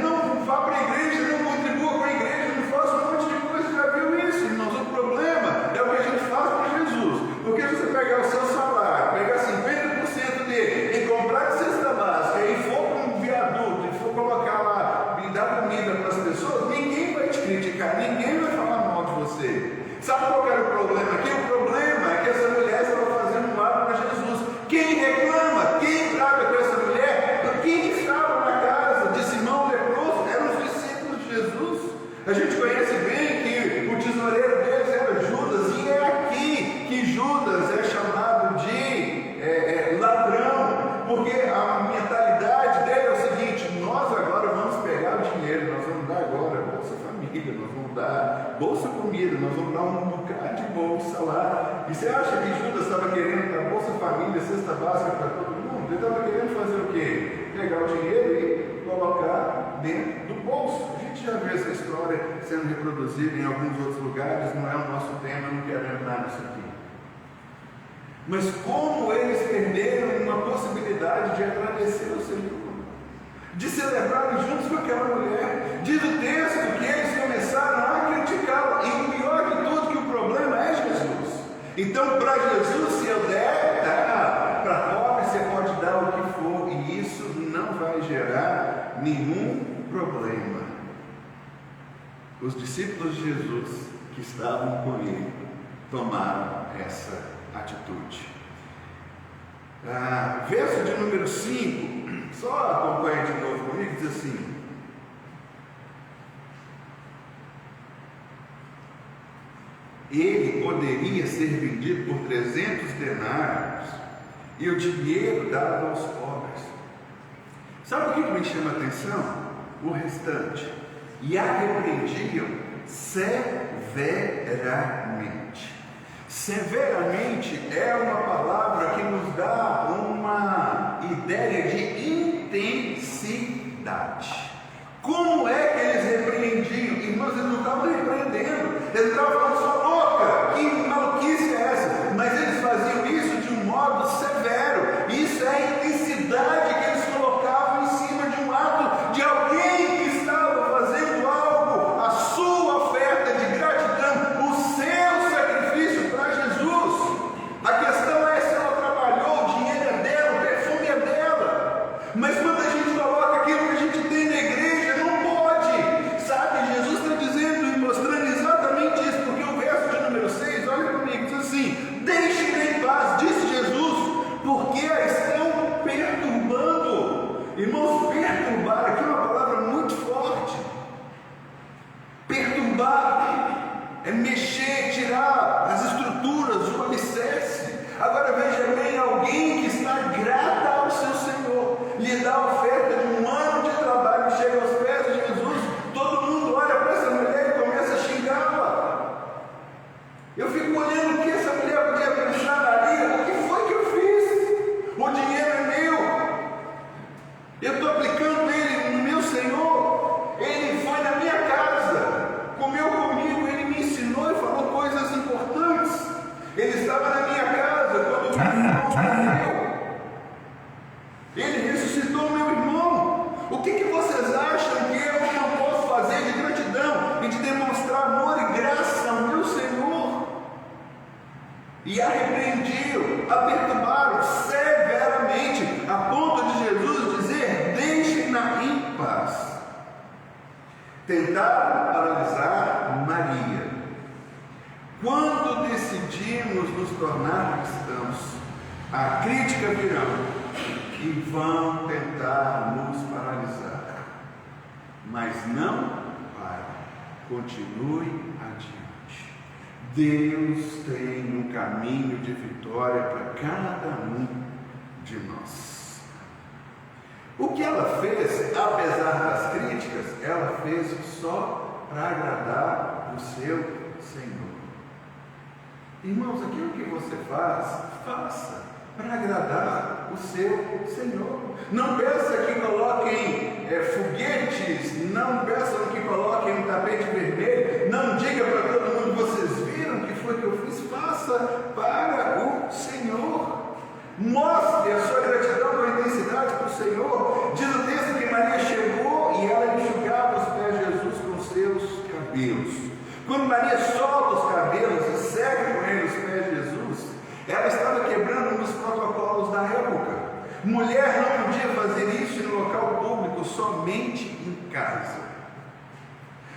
Não vá para a igreja, não contribua com a igreja, não faça um monte de coisa. Já viu isso? Mas o problema é o que a gente faz para Jesus. Porque se você pegar o seu salário, pegar 50% dele e comprar de cesta básica e for para um viaduto e for colocar lá e dar comida para as pessoas, ninguém vai te criticar, ninguém vai falar mal de você. Sabe qual era o problema aqui? O problema é que essa mulher estava fazendo um ato para Jesus. Quem reclama, quem traga com essa mulher, quem estava na casa de Simão leproso eram os discípulos de Jesus. A gente conhece bem que o tesoureiro deles era Judas, e é aqui que Judas é chamado de ladrão, porque a mentalidade dele é o seguinte: nós agora vamos pegar o dinheiro, nós vamos dar agora Bolsa Família, nós vamos dar Bolsa Comida, nós vamos dar um bocado de bolsa lá. E você acha que Judas estava querendo dar Bolsa Família, cesta básica para todo mundo? Ele estava querendo fazer o quê? Pegar o dinheiro e colocar dentro do bolso. A gente já viu essa história sendo reproduzida em alguns outros lugares, não é o nosso tema, não quero entrar nisso aqui. Mas como eles perderam uma possibilidade de agradecer ao Senhor, de celebrarem juntos com aquela mulher. Diz o texto que eles começaram a criticá-la, e o pior de tudo, que o problema é Jesus. Então, para Jesus, se eu der, para pobre você pode dar o que for, e isso não vai gerar nenhum problema. Os discípulos de Jesus que estavam com ele tomaram essa atitude. Verso de número 5, só acompanha de novo comigo, diz assim: ele poderia ser vendido por 300 denários e o dinheiro dado aos pobres. Sabe o que me chama a atenção? O restante: e a repreendiam severamente. Severamente é uma palavra que nos dá uma ideia de intensidade. Como é que eles repreendiam? Irmãos, eles não estavam repreendendo, eles estavam falando: sua louca, que maluquice é essa? Mas eles faziam isso de um modo severo. Isso é a intensidade que eles colocavam em cima de um ato de alguém que estava fazendo algo, a sua oferta de gratidão, o seu sacrifício para Jesus. A questão é se ela trabalhou, o dinheiro é dela, o perfume é dela. Mas quando a gente coloca aquilo que a gente tem na igreja, não pode, sabe? Jesus está dizendo e mostrando exatamente isso, porque o verso de número 6, olha comigo, diz assim: deixe-me em paz, disse Jesus, porque a estão perturbando. Irmãos, perturbar aqui é uma palavra muito forte. Perturbar é mexer, tirar as estruturas, o alicerce. Agora veja bem, alguém que está grata ao seu Senhor, lhe dá a oferta de um ano de trabalho, chega aos pés de Jesus, todo mundo olha para essa mulher e começa a xingá-la. Eu fico olhando o que essa mulher podia pensar ali. O que foi que eu fiz? O dinheiro é meu, eu estou aplicando ele no meu Senhor, ele foi na minha casa, comeu comigo, ele me ensinou e falou coisas importantes, ele estava na minha casa quando o meu irmão morreu, ele ressuscitou meu irmão. O que vocês acham que eu não posso fazer de gratidão e de demonstrar amor e graça ao meu Senhor? E a repreendiam, a perturbaram severamente, a ponto de Jesus dizer: deixem-na em paz. Tentaram paralisar Maria. Quando decidimos nos tornar cristãos, a crítica virá e vão tentar nos paralisar. Mas não pare, continue adiante. Deus tem um caminho de vitória para cada um de nós. O que ela fez, apesar das críticas, ela fez só para agradar o seu Senhor. Irmãos, aquilo que você faz, faça para agradar o seu Senhor. Não peça que coloquem foguetes, não peçam que coloquem um tapete vermelho, não diga para todo mundo: vocês viram o que foi que eu fiz? Faça para o Senhor. Mostre a sua gratidão com intensidade para o Senhor. Diz o texto que Maria chegou e ela enxugava os pés de Jesus com seus cabelos. Quando Maria solta os cabelos e segue com ele os pés de Jesus, ela estava quebrando um dos protocolos da época. Mulher não podia fazer isso em local público, somente em casa.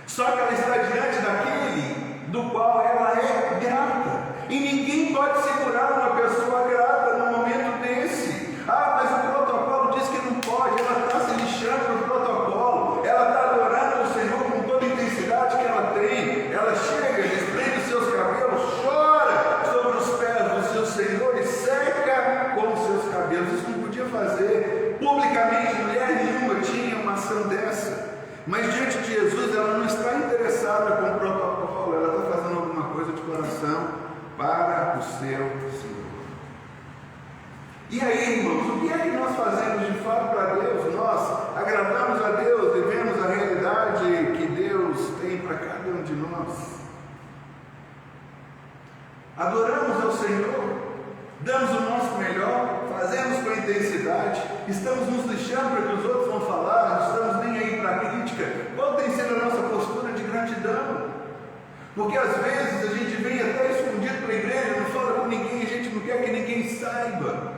Só que ela está diante daquele do qual ela é grata. E ninguém pode segurar uma pessoa grata num momento desse. Ah, mas o protocolo diz que não pode. Ela está se lixando no protocolo. Ela está adorando o Senhor com toda a intensidade que ela tem. Ela chega, desprende os seus cabelos, chora sobre os pés do seu Senhor e seca com os seus cabelos. Isso não podia fazer publicamente. Mulher nenhuma tinha uma ação dessa. Mas diante de Jesus, ela não está interessada com o protocolo. Ela está fazendo alguma coisa de coração para o seu Senhor. E aí, irmãos, o que é que nós fazemos de fato para Deus? Nós agradamos a Deus, vivemos a realidade que Deus tem para cada um de nós. Adoramos ao Senhor, damos o nosso melhor, fazemos com intensidade, estamos nos lixando para que os outros vão falar, não estamos nem aí para a crítica. Qual tem sido a nossa postura de gratidão? Porque às vezes a gente vem até escondido para a igreja, não fala com ninguém, a gente não quer que ninguém saiba,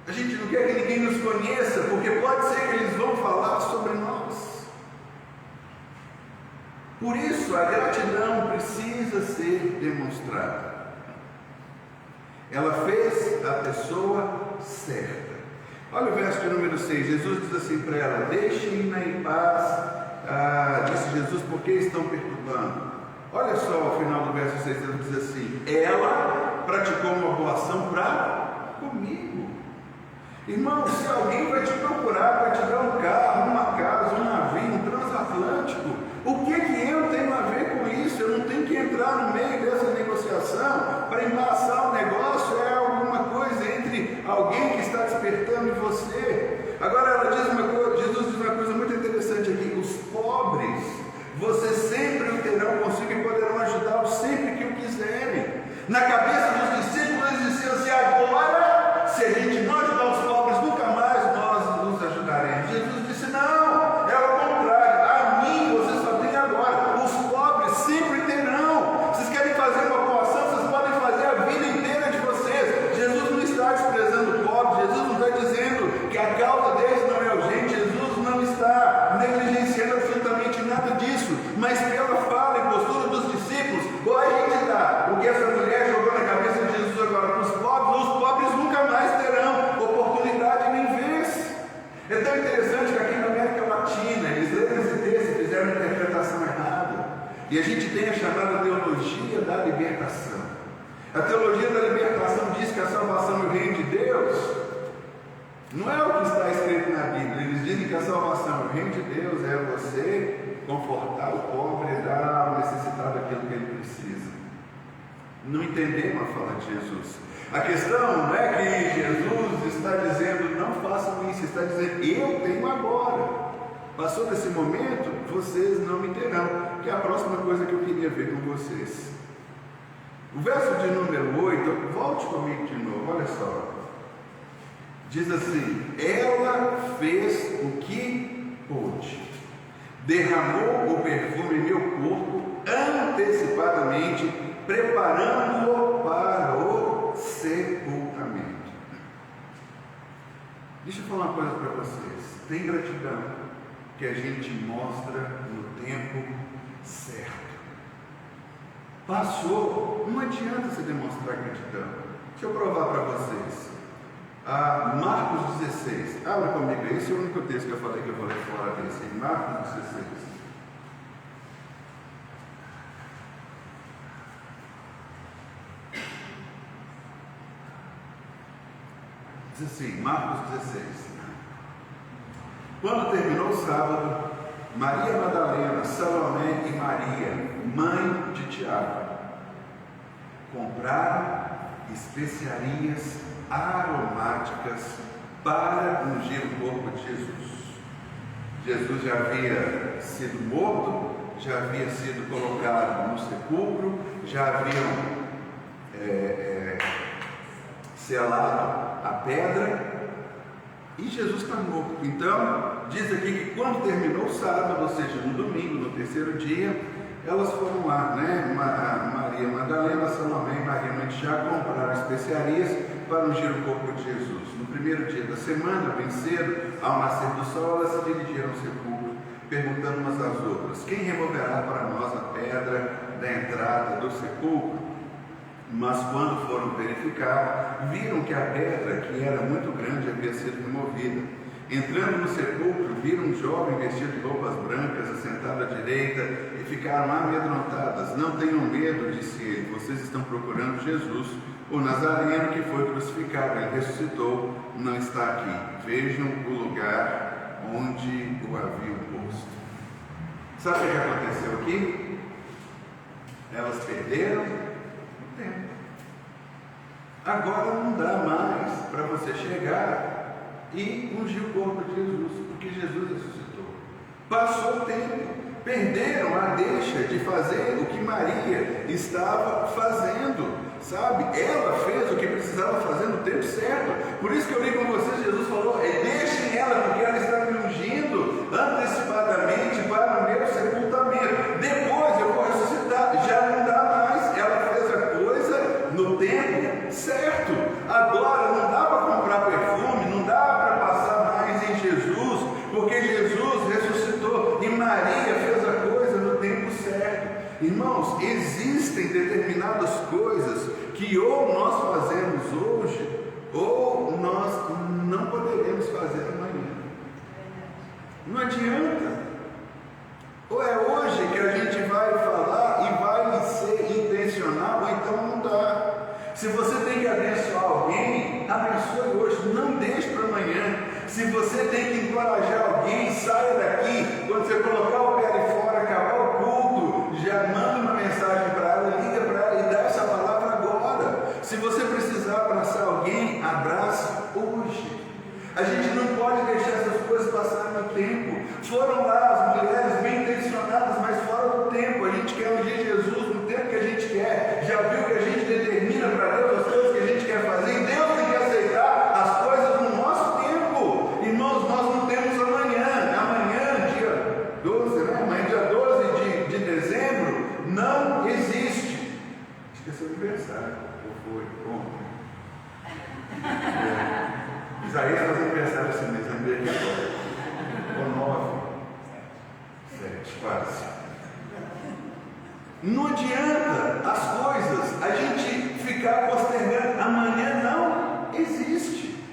a gente não quer que ninguém nos conheça, porque pode ser que eles vão falar sobre nós. Por isso a gratidão precisa ser demonstrada. Ela fez a pessoa certa. Olha o verso de número 6, Jesus diz assim para ela: deixem-na em paz. Disse Jesus: por que estão perturbando? Olha só o final do verso 6, ele diz assim: ela praticou uma boa ação para comigo. Irmão, se alguém vai te procurar para te dar um carro, uma casa, um navio, um transatlântico, o que eu tenho a ver com isso? Eu não tenho que entrar no meio dessa negociação para embaraçar o negócio. É alguma coisa entre alguém que está despertando em você. Agora ela diz uma coisa, Jesus diz uma coisa muito interessante aqui: os pobres vocês sempre o terão consigo e poderão ajudá-los sempre que o quiserem. Na cabeça dos discípulos eles diziam assim: agora, se a gente não ajudar os pobres, nunca mais nós nos ajudaremos. Jesus disse: não, é o contrário, a mim vocês só têm agora, os pobres sempre terão. Vocês querem fazer uma boa ação, vocês podem fazer a vida inteira que a salvação é o reino de Deus, não é o que está escrito na Bíblia. Eles dizem que a salvação é o reino de Deus, é você confortar o pobre e dar ao necessitado aquilo que ele precisa. Não entenderam a fala de Jesus. A questão não é que Jesus está dizendo, não façam isso, está dizendo, eu tenho agora. Passou desse momento, vocês não me terão, que é a próxima coisa que eu queria ver com vocês. O verso de número 8, volte comigo de novo, olha só. Diz assim: ela fez o que pôde, derramou o perfume em meu corpo antecipadamente, preparando-o para o sepultamento. Deixa eu falar uma coisa para vocês. Tem gratidão que a gente mostra no tempo certo. Passou, não adianta você demonstrar gratidão. Deixa eu provar para vocês. Marcos 16, abra comigo, esse é o único texto que eu falei que eu vou ler fora desse. Marcos 16. Diz assim, Marcos 16. Quando terminou o sábado, Maria Madalena, Salomé e Maria, mãe de Tiago, compraram especiarias aromáticas para ungir o corpo de Jesus. Jesus já havia sido morto, já havia sido colocado no sepulcro, já haviam selado a pedra, e Jesus está morto. Então, diz aqui que quando terminou o sábado, ou seja, no domingo, no terceiro dia, elas foram lá, né? Maria Madalena, Salomé e Maria mãe de Tiago compraram especiarias para ungir o corpo de Jesus. No primeiro dia da semana, bem cedo, ao nascer do sol, elas se dirigiram ao sepulcro, perguntando umas às outras: quem removerá para nós a pedra da entrada do sepulcro? Mas quando foram verificar, viram que a pedra, que era muito grande, havia sido removida. Entrando no sepulcro, viram um jovem vestido de roupas brancas, assentado à direita, e ficaram amedrontadas. Não tenham medo, disse ele, vocês estão procurando Jesus, o Nazareno que foi crucificado. Ele ressuscitou, não está aqui. Vejam o lugar onde o haviam posto. Sabe o que aconteceu aqui? Elas perderam o tempo. Agora não dá mais para você chegar e ungir o corpo de Jesus, porque Jesus ressuscitou. Passou o tempo, perderam a deixa de fazer o que Maria estava fazendo, sabe? Ela fez o que precisava fazer no tempo certo. Por isso que eu li com vocês, Jesus falou: deixem ela, porque ela está me ungindo antecipadamente para o meu sepultamento. Depois eu vou ressuscitar, já não dá mais. Ela fez a coisa no tempo certo. Agora não dá para comprar perfume, não dá para passar mais em Jesus, porque Jesus ressuscitou e Maria fez a coisa no tempo certo. Irmãos, existem determinadas coisas que ou nós fazemos hoje, ou nós não poderemos fazer amanhã. Não adianta. Ou é hoje que a gente vai falar e vai ser intencional, ou então não dá. Se você tem que abençoar alguém, abençoe hoje, não deixe para amanhã. Se você tem que encorajar alguém, saia daqui. Quando você colocar o pé ali fora, acabar o culto, já manda uma mensagem para ela, liga para ela e dá essa palavra agora. Se você precisar abraçar alguém, abrace hoje. A gente não pode deixar essas coisas passarem no tempo. Foram lá as mulheres bem intencionadas, mas fora do tempo. A gente quer ungir Jesus no tempo que a gente quer. Já viu que a gente determina para Deus as coisas que a gente quer fazer? E Deus tem que aceitar as coisas no nosso tempo. Irmãos, nós não temos amanhã. Amanhã, dia 12, né? Amanhã, dia 12 de dezembro, não existe. Esqueceu o aniversário. Ou foi? Ontem. Isaías faz aniversário esse mês, lembrei aqui agora. Ou 9, 7, quase. Não adianta as coisas, a gente ficar postergando. Amanhã não existe.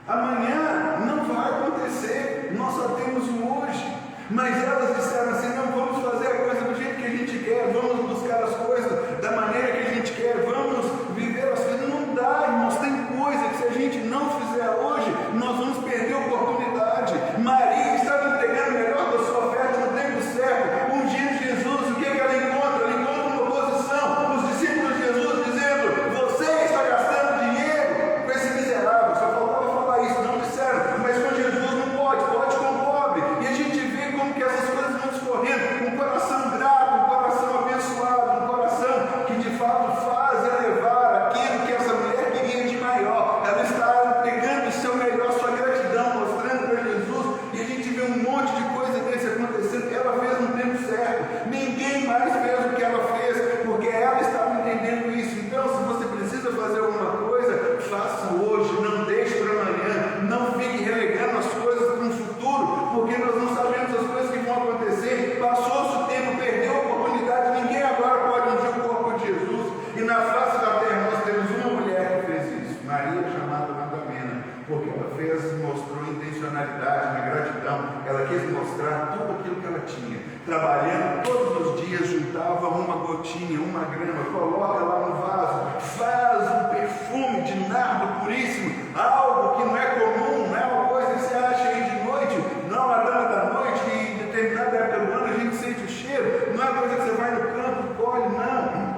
Amanhã não vai acontecer. Nós só temos o hoje. Mas elas disseram assim: não vamos fazer a coisa do jeito que a gente quer, vamos buscar as coisas da maneira que a gente quer, vamos viver as coisas. Não dá, irmãos, tem ela quis mostrar tudo aquilo que ela tinha. Trabalhando todos os dias, juntava uma gotinha, uma grama, coloca lá no vaso, faz um perfume de nardo puríssimo, algo que não é comum, não é uma coisa que você acha aí de noite, não é uma dama da noite, e em determinada época do ano a gente sente o cheiro, não é uma coisa que você vai no campo e colhe, não.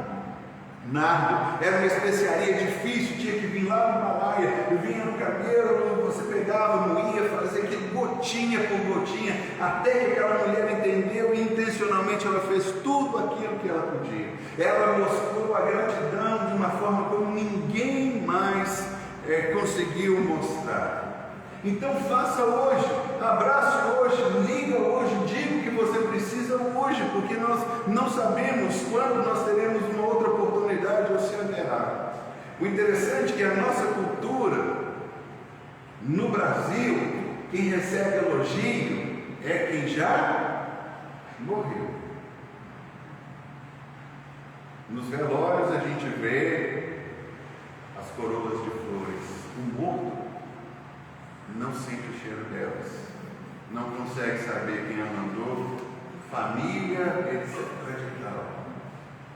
Nardo era uma especiaria difícil, tinha que vir lá no Himalaia, vinha no cabelo, você pegava, moía, fazia aquele gotinha por gotinha, até que aquela mulher entendeu e intencionalmente ela fez tudo aquilo que ela podia. Ela mostrou a gratidão de uma forma como ninguém mais conseguiu mostrar. Então faça hoje, abrace hoje, liga hoje, diga o que você precisa hoje, porque nós não sabemos quando nós teremos uma outra oportunidade ou se haverá. O interessante é que a nossa cultura, no Brasil, quem recebe elogio é quem já morreu. Nos velórios a gente vê as coroas de flores. O morto não sente o cheiro delas, não consegue saber quem a mandou, família, etc.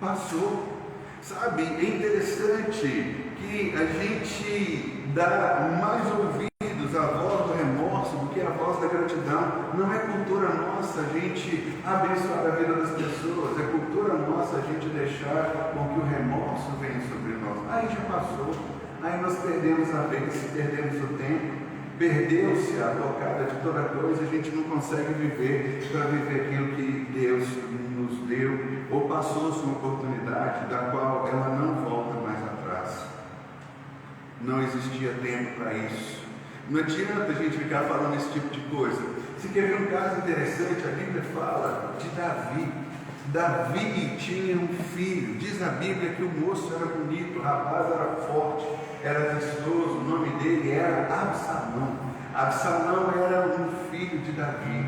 Passou. Sabe, é interessante que a gente dá mais ouvidos à voz do remorso do que à voz da gratidão. Não é cultura nossa a gente abençoar a vida das pessoas, é cultura nossa a gente deixar com que o remorso venha sobre nós. Aí já passou, aí nós perdemos a vez, perdemos o tempo, perdeu-se a tocada de toda coisa, a gente não consegue viver para viver aquilo que Deus nos deu, ou passou-se uma oportunidade da qual ela não volta mais atrás. Não existia tempo para isso. Não adianta a gente ficar falando esse tipo de coisa. Se quer ver um caso interessante, a Bíblia fala de Davi. Davi tinha um filho. Diz a Bíblia que o moço era bonito, o rapaz era forte, era vistoso, o nome dele era Absalão. Absalão era um filho de Davi.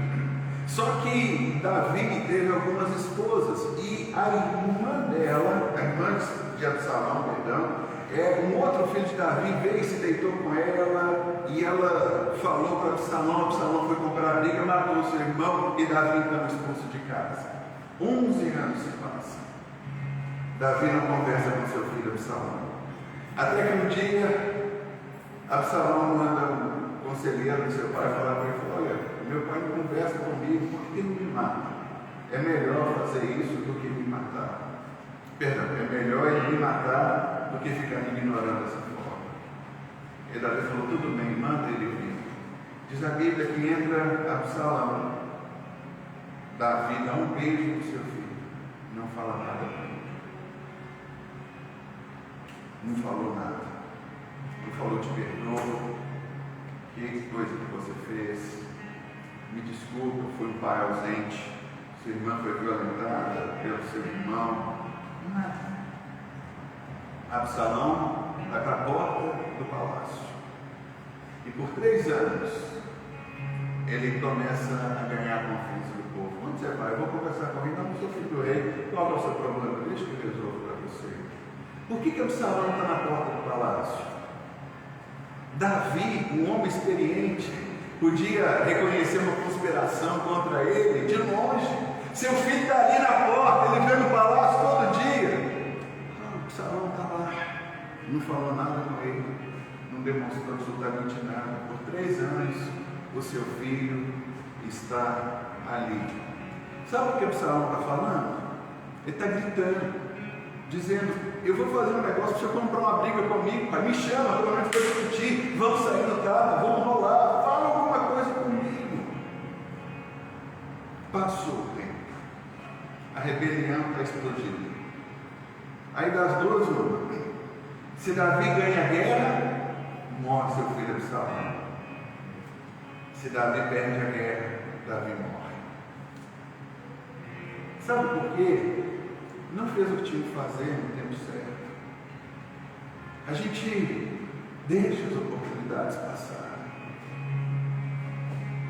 Só que Davi teve algumas esposas e a irmã dela, a irmã de Absalão, um outro filho de Davi veio e se deitou com ela e ela falou para Absalão. Absalão foi comprar a briga, matou seu irmão e Davi então expulso de casa. 11 anos se passam. Davi não conversa com seu filho Absalão. Até que um dia, Absalão manda um conselheiro do seu pai falar para ele: olha, meu pai não conversa comigo porque ele me mata. É melhor fazer isso do que me matar. Perdão, é melhor ele me matar do que ficar me ignorando dessa forma. E Davi falou: tudo bem, manda ele vir. Diz a Bíblia que entra Absalão. Davi dá um beijo no seu filho, não fala nada para ele. Não falou nada. Não falou: te perdoo, que coisa que você fez, me desculpa, fui um pai ausente, sua irmã foi violentada pelo seu irmão. Nada. Absalão vai para a porta do palácio. E por 3 anos ele começa a ganhar a confiança do povo. Onde você vai? Eu vou conversar com ele. Não, sou filho do rei. Qual é o seu problema? Deixa que eu resolvo para você. Por que Absalão está na porta do palácio? Davi, um homem experiente, podia reconhecer uma conspiração contra ele de longe. Seu filho está ali na porta, ele vem no palácio todo dia. Absalão está lá, não falou nada com ele, não demonstrou absolutamente nada. Por 3 anos, o seu filho está ali. Sabe o que Absalão está falando? Ele está gritando, dizendo: eu vou fazer um negócio para você comprar uma briga comigo, pai. Me chama, pelo menos para discutir. Vamos sair no carro, vamos rolar, fala alguma coisa comigo. Passou o tempo, a rebelião está explodindo. Aí das 2 uma: se Davi ganha a guerra, morre seu filho Absalão. Se Davi perde a guerra, Davi morre. Sabe por quê? Não fez o que tinha que fazer no tempo certo. A gente deixa as oportunidades passar.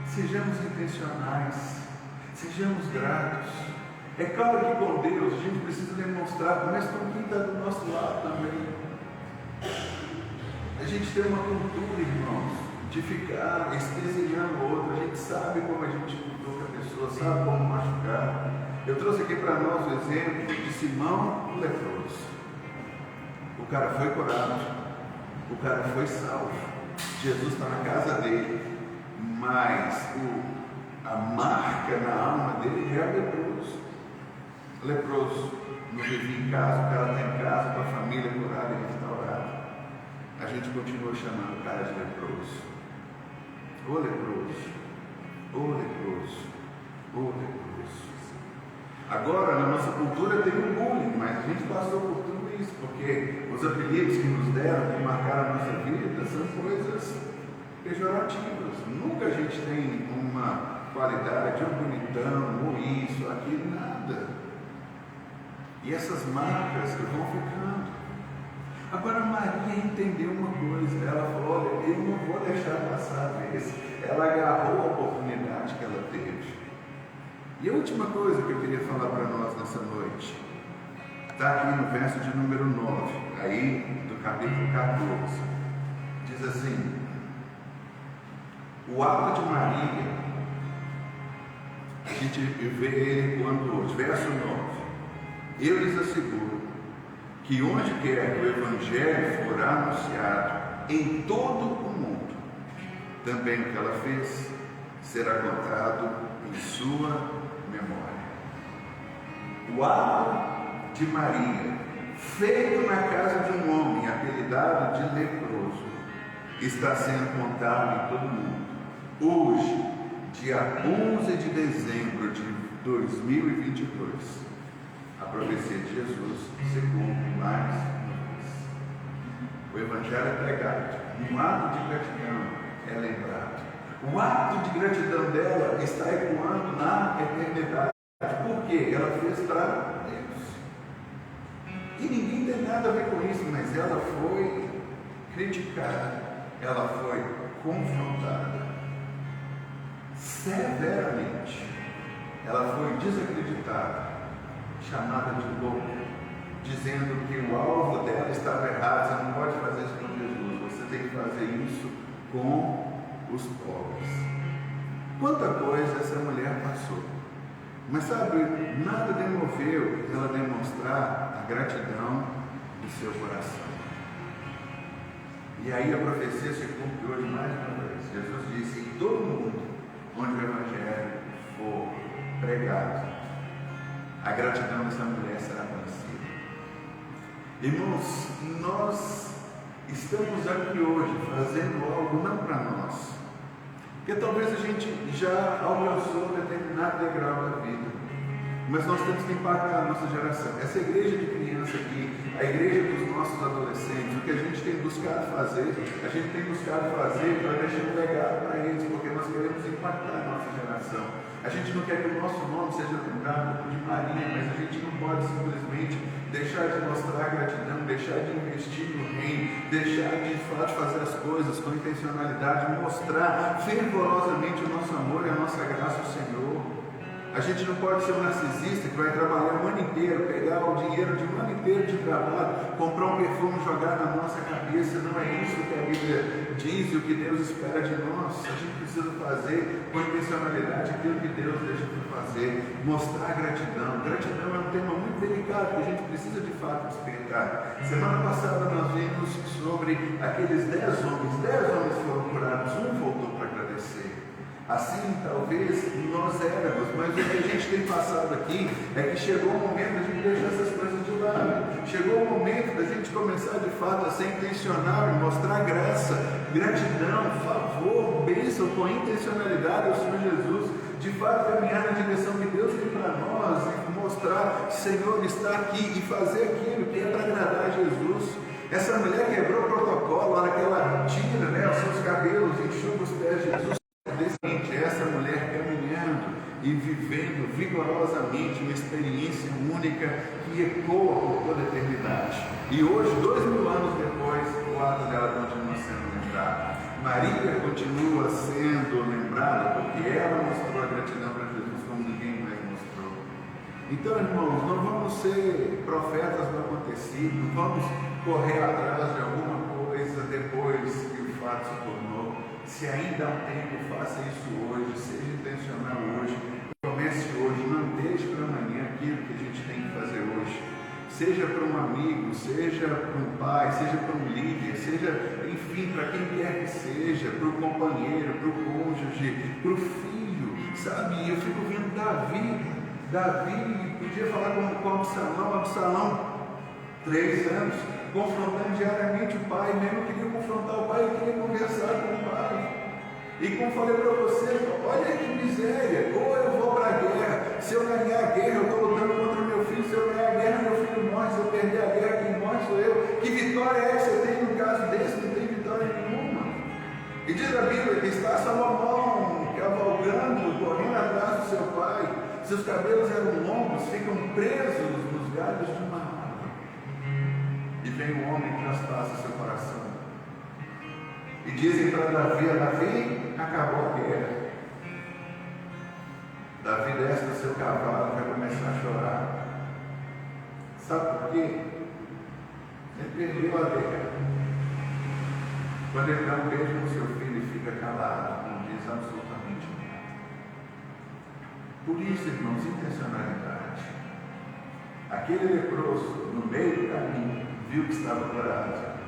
Sejamos intencionais, sejamos gratos. É claro que com Deus a gente precisa demonstrar, mas com quem está do nosso lado também. A gente tem uma cultura, irmãos, de ficar espezinhando o outro. A gente sabe como a gente toca a pessoa, sabe como machucar. Eu trouxe aqui para nós o exemplo de Simão o leproso. O cara foi curado, o cara foi salvo. Jesus está na casa dele, mas a marca na alma dele é o leproso. O leproso não vivia em casa, o cara está em casa com a família curada e restaurada. A gente continua chamando o cara de leproso. O leproso, o leproso, o leproso. Agora, na nossa cultura tem um bullying, mas a gente passou por tudo isso, porque os apelidos que nos deram, que marcaram a nossa vida, são coisas pejorativas. Nunca a gente tem uma qualidade, um bonitão, ou isso, aquilo, nada. E essas marcas que vão ficando. Agora Maria entendeu uma coisa, ela falou, olha, eu não vou deixar passar a vez. Ela agarrou a oportunidade que ela teve. E a última coisa que eu queria falar para nós nessa noite, está aqui no verso de número 9, aí do capítulo 14, diz assim: o ato de Maria, a gente vê ele quando hoje, verso 9, eu lhes asseguro que onde quer que o Evangelho for anunciado em todo o mundo, também o que ela fez será contado em sua memória. O ato de Maria, feito na casa de um homem apelidado de leproso, está sendo contado em todo o mundo. Hoje, dia 11 de dezembro de 2022, a profecia de Jesus se cumpre mais uma vez. O Evangelho é pregado, um ato de gratidão é lembrado. O ato de gratidão dela está ecoando na eternidade. Por quê? Ela fez para Deus. E ninguém tem nada a ver com isso, mas ela foi criticada, ela foi confrontada severamente. Ela foi desacreditada, chamada de louca, dizendo que o alvo dela estava errado. Você não pode fazer isso com Jesus, você tem que fazer isso com os pobres. Quanta coisa essa mulher passou, mas sabe, nada demoveu ela demonstrar a gratidão do seu coração. E aí a profecia se cumpre hoje mais uma vez. Jesus disse: em todo mundo onde o Evangelho for pregado, a gratidão dessa mulher será conhecida. Irmãos, nós estamos aqui hoje fazendo algo não para nós, porque talvez a gente já alcançou determinado degrau da vida, mas nós temos que impactar a nossa geração. Essa igreja de criança aqui, a igreja dos nossos adolescentes, o que a gente tem buscado fazer para deixar um legado para eles, porque nós queremos impactar a nossa geração. A gente não quer que o nosso nome seja lembrado de Maria, mas a gente não pode simplesmente deixar de mostrar gratidão, deixar de investir no reino, deixar de fato fazer as coisas com intencionalidade, mostrar fervorosamente o nosso amor e a nossa graça ao Senhor. A gente não pode ser um narcisista que vai trabalhar o ano inteiro, pegar o dinheiro de um ano inteiro de trabalho, comprar um perfume e jogar na nossa cabeça. Não é isso que a Bíblia diz e o que Deus espera de nós. A gente precisa fazer com intencionalidade aquilo que Deus deixa para fazer, mostrar gratidão. Gratidão é um tema muito delicado que a gente precisa de fato despertar. Semana passada nós vimos sobre aqueles 10 homens. 10 homens foram curados, um voltou para agradecer. Assim, talvez nós éramos, mas o que a gente tem passado aqui é que chegou o momento da gente deixar essas coisas de lado. Chegou o momento da gente começar de fato a ser intencional e mostrar graça, gratidão, favor, bênção com intencionalidade ao Senhor Jesus. De fato, caminhar na direção que Deus tem para nós e mostrar que o Senhor está aqui e fazer aquilo que é para agradar a Jesus. Essa mulher quebrou o protocolo, na hora que ela tira os seus cabelos e enxuga os pés de Jesus. Essa mulher caminhando e vivendo vigorosamente uma experiência única que ecoa por toda a eternidade. E hoje, 2000 anos depois, o ato dela continua sendo lembrado. Maria continua sendo lembrada porque ela mostrou a gratidão para Jesus como ninguém mais mostrou. Então, irmãos, não vamos ser profetas do acontecido, não vamos correr atrás de alguma coisa depois que o fato se tornou. Se Se ainda há um tempo, faça isso hoje, seja intencional hoje, comece hoje, não deixe para amanhã aquilo que a gente tem que fazer hoje. Seja para um amigo, seja para um pai, seja para um líder, seja, enfim, para quem quer que seja, para o companheiro, para o cônjuge, para o filho, sabe? Eu fico vendo Davi podia falar com Absalão, 3 anos, confrontando diariamente o pai, mesmo queria confrontar o pai, ele queria conversar com o pai. E como falei para você, olha que miséria, ou eu vou para a guerra, se eu ganhar a guerra, eu estou lutando contra o meu filho, se eu ganhar a guerra, meu filho morre, se eu perder a guerra, quem morre sou eu. Que vitória é essa? Eu tenho um caso desse, não tem vitória nenhuma. E diz a Bíblia que está Salomão cavalgando, correndo atrás do seu pai, seus cabelos eram longos, ficam presos nos galhos de uma árvore. E vem um homem que traspassa seu coração. E dizem para Davi, acabou a guerra. Davi desce do seu cavalo e vai começar a chorar. Sabe por quê? Ele perdeu a guerra. Quando ele dá um beijo no seu filho e fica calado, não diz absolutamente nada. Por isso, irmãos, intencionalidade. Aquele leproso, no meio do caminho, viu que estava curado.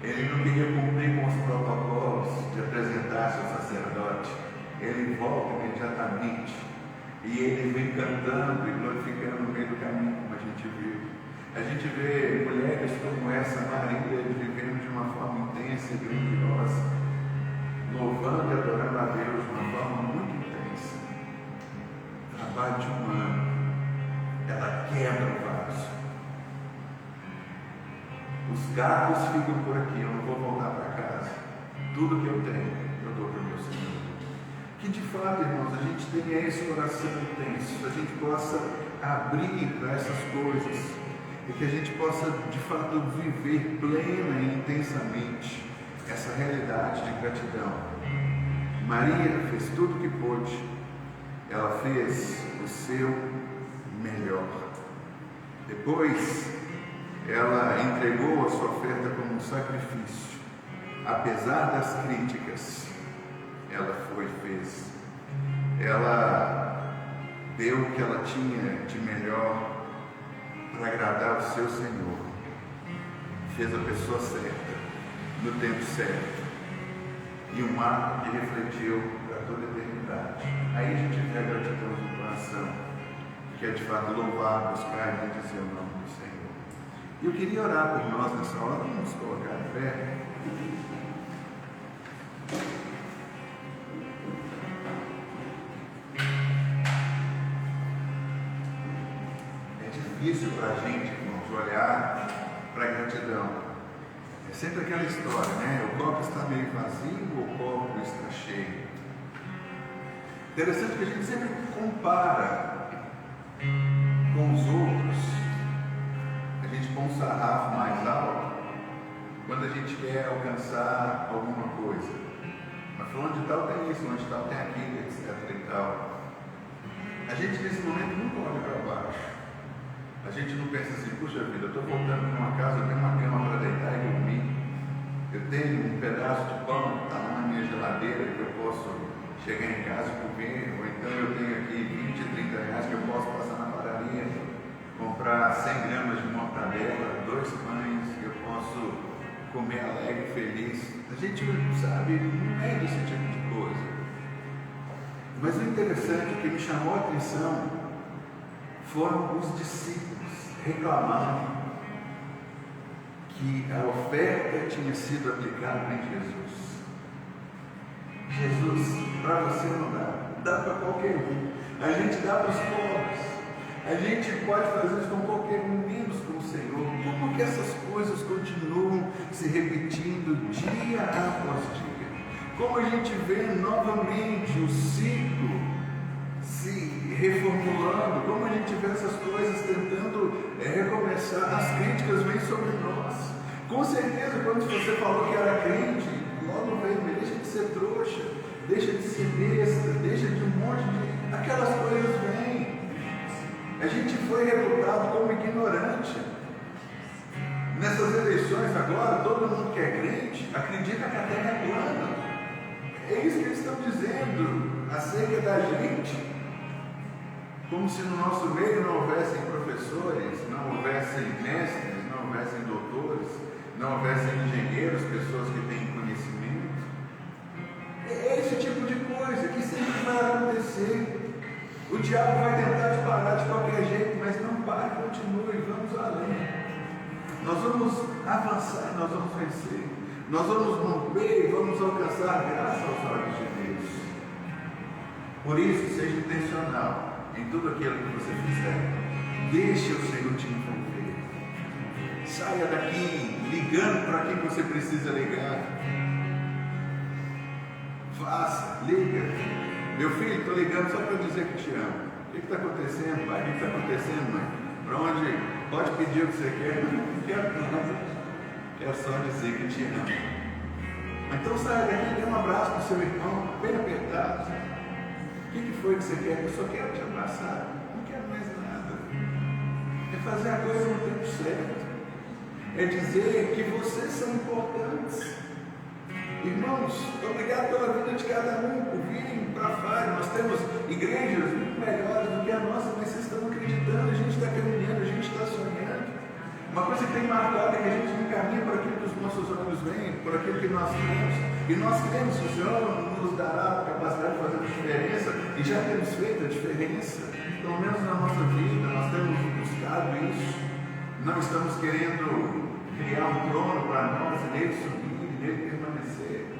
Ele não queria cumprir com os protocolos de apresentar-se ao sacerdote. Ele volta imediatamente. E ele vem cantando e glorificando no meio do caminho, como a gente viu. A gente vê mulheres como essa Maria vivendo de uma forma intensa e grandiosa, louvando e adorando a Deus de uma forma muito intensa. Trabalho de um ano. Ela quebra o vaso. Os carros ficam por aqui, eu não vou voltar para casa. Tudo que eu tenho, eu dou para o meu Senhor. Que de fato, irmãos, a gente tenha esse coração intenso, a gente possa abrir para essas coisas, e que a gente possa de fato viver plena e intensamente essa realidade de gratidão. Maria fez tudo o que pôde, ela fez o seu melhor. Depois, ela entregou a sua oferta como um sacrifício. Apesar das críticas, ela foi e fez. Ela deu o que ela tinha de melhor para agradar o seu Senhor. Fez a pessoa certa, no tempo certo. E um ato que refletiu para toda a eternidade. Aí a gente vê a gratidão do coração, que é de fato louvar, buscar e bendizer o nome do Senhor. E eu queria orar por nós nessa hora, vamos nos colocar em pé. É difícil para a gente, irmãos, olhar para a gratidão. É sempre aquela história, né? O copo está meio vazio ou o copo está cheio? Interessante que a gente sempre compara com os outros. A gente põe um sarrafo mais alto quando a gente quer alcançar alguma coisa. Mas fulano de tal tem isso, fulano de tal tem aquilo, etc e tal. A gente nesse momento não olha para baixo. A gente não pensa assim, puxa vida, eu estou voltando para uma casa, eu tenho uma cama para deitar e dormir. Eu tenho um pedaço de pão que está lá na minha geladeira que eu posso chegar em casa e comer, ou então eu tenho aqui 20, 30 reais que eu posso passar na padaria, comprar 100 gramas de mortadela, 2 pães que eu posso comer alegre e feliz. A gente não sabe, não é desse tipo de coisa. Mas o interessante que me chamou a atenção foram os discípulos reclamando que a oferta tinha sido aplicada em Jesus. Jesus, para você não dá para qualquer um. A gente dá para os pobres. A gente pode fazer isso com qualquer um, menos com o Senhor. Como que essas coisas continuam se repetindo dia após dia? Como a gente vê novamente o ciclo se reformulando, como a gente vê essas coisas tentando recomeçar, as críticas vêm sobre nós. Com certeza, quando você falou que era crente, logo veio, deixa de ser trouxa, deixa de ser besta, deixa de um monte de... aquelas coisas vêm. A gente foi reputado como ignorante. Nessas eleições agora, todo mundo que é crente acredita que a terra é plana. estão dizendo acerca da gente, como se no nosso meio não houvessem professores, não houvessem mestres, não houvessem doutores, não houvessem engenheiros, pessoas que têm conhecimento. É esse tipo de coisa que sempre vai acontecer. O diabo vai tentar te parar de qualquer jeito, mas não pare, continue, vamos além. Nós vamos avançar, nós vamos vencer. Nós vamos romper e vamos alcançar graça aos olhos de Deus. Por isso, seja intencional em tudo aquilo que você fizer. Deixe o Senhor te envolver. Saia daqui ligando para quem você precisa ligar. Faça, liga. Meu filho, estou ligando só para dizer que te amo. O que está acontecendo, pai? O que está acontecendo, mãe? Para onde? Pode pedir o que você quer? Não quero nada. Quero só dizer que te amo. Então saia daqui, dê um abraço para o seu irmão, bem apertado. O que foi que você quer? Eu só quero te abraçar. Não quero mais nada. É fazer a coisa no tempo certo. É dizer que vocês são importantes. Irmãos, obrigado pela vida de cada um, por virem para fora. Nós temos igrejas muito melhores do que a nossa, mas vocês estão acreditando, a gente está caminhando, a gente está sonhando. Uma coisa que tem marcado é que a gente não caminha por aquilo que os nossos olhos veem, por aquilo que nós temos. E nós cremos que o Senhor nos dará a capacidade de fazer a diferença, e já temos feito a diferença, pelo menos na nossa vida, nós temos buscado isso. Não estamos querendo criar um trono para nós e nele subir, e nele permanecer.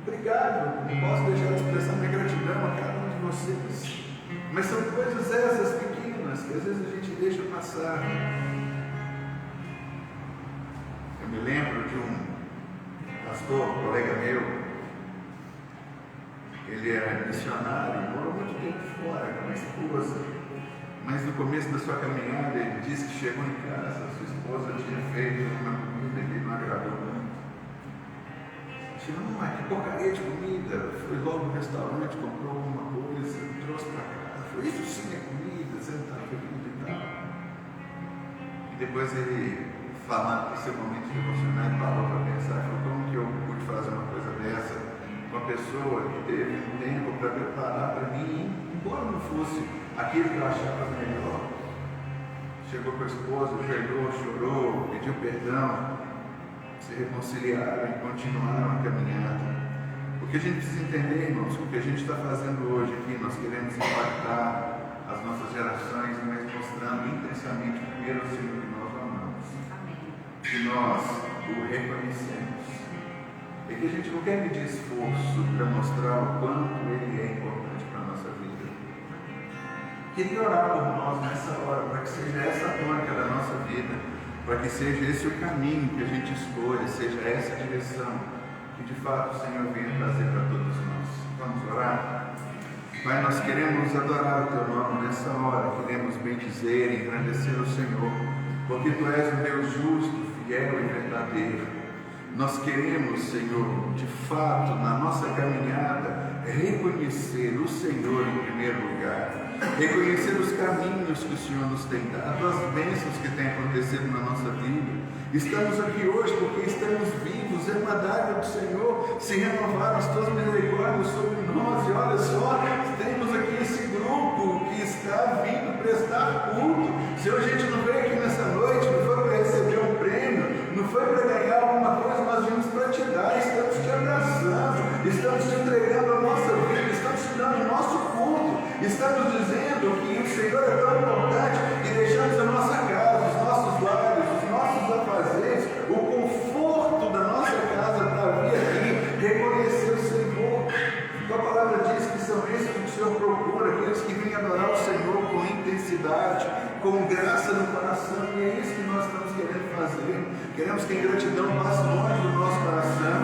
Obrigado, não posso deixar de expressar minha gratidão a cada um de vocês. Mas são coisas essas pequenas que às vezes a gente deixa passar. Eu me lembro de um pastor, um colega meu. Ele era missionário, morou muito tempo fora com a esposa. Mas no começo da sua caminhada, ele disse que chegou em casa, sua esposa tinha feito uma comida que não agradou muito. Não, mas que porcaria de comida. Foi logo no restaurante, comprou alguma coisa, trouxe para casa. Foi isso sim, é comida, sentado, comida e tal. E depois ele, falando desse momento devocional, parou para pensar, falou, como que eu pude fazer uma coisa dessa com uma pessoa que teve um tempo para preparar para mim, embora não fosse aquilo que eu achava melhor. Chegou com a esposa, perdoou, chorou, pediu perdão. Se reconciliaram e continuaram a caminhada. Porque a gente precisa entender, irmãos, que o que a gente está fazendo hoje aqui, nós queremos impactar as nossas gerações, mas mostrando intensamente primeiro o Senhor que nós amamos. Amém. Que nós o reconhecemos. E que a gente não quer medir esforço para mostrar o quanto Ele é importante para a nossa vida. Queria orar por nós nessa hora, para que seja essa a tônica da nossa vida. Para que seja esse o caminho que a gente escolha, seja essa a direção que de fato o Senhor venha trazer para todos nós. Vamos orar? Pai, nós queremos adorar o Teu nome nessa hora, queremos bendizer e engrandecer o Senhor, porque Tu és um Deus justo, fiel e verdadeiro. Nós queremos, Senhor, de fato, na nossa caminhada, reconhecer o Senhor em primeiro lugar, reconhecer os caminhos que o Senhor nos tem dado, as bênçãos que têm acontecido na nossa vida. Estamos aqui hoje porque estamos vivos, é uma dádiva do Senhor, se renovaram as Tuas misericórdias sobre nós, e olha só, temos aqui esse grupo que está vindo prestar culto. Senhor, a gente não veio aqui nessa noite, não foi para receber um prêmio, não foi para ganhar alguma coisa, nós vimos para te dar, estamos te abraçando, estamos te entregando a nossa vida, estamos te dando o nosso culto, estamos dizendo que o Senhor é tão importante e deixamos a nossa casa, os nossos lares, os nossos afazeres, o conforto da nossa casa para vir aqui reconhecer o Senhor. A palavra diz que são esses que o Senhor procura, aqueles que vêm adorar o Senhor com intensidade, com graça no coração, e é isso que nós estamos querendo fazer. Queremos que a ingratidão passe longe do nosso coração,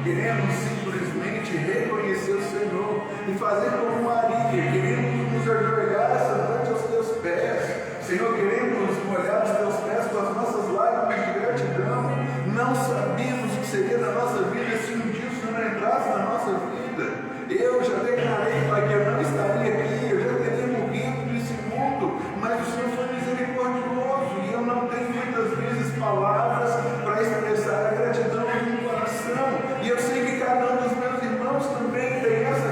queremos simplesmente reconhecer o Senhor e fazer como Maria, queremos nos ajoelhar ante os Teus pés. Senhor, queremos molhar os Teus pés com as nossas lágrimas de gratidão. Não sabíamos o que seria da nossa vida se um dia o Senhor não entrasse na nossa vida. Eu já declarei, Pai, que eu não estaria aqui, eu já teria morrido nesse mundo, mas o Senhor foi misericordioso e eu não tenho muitas vezes palavras para expressar a gratidão no meu coração. E eu sei que cada um dos meus irmãos também tem essa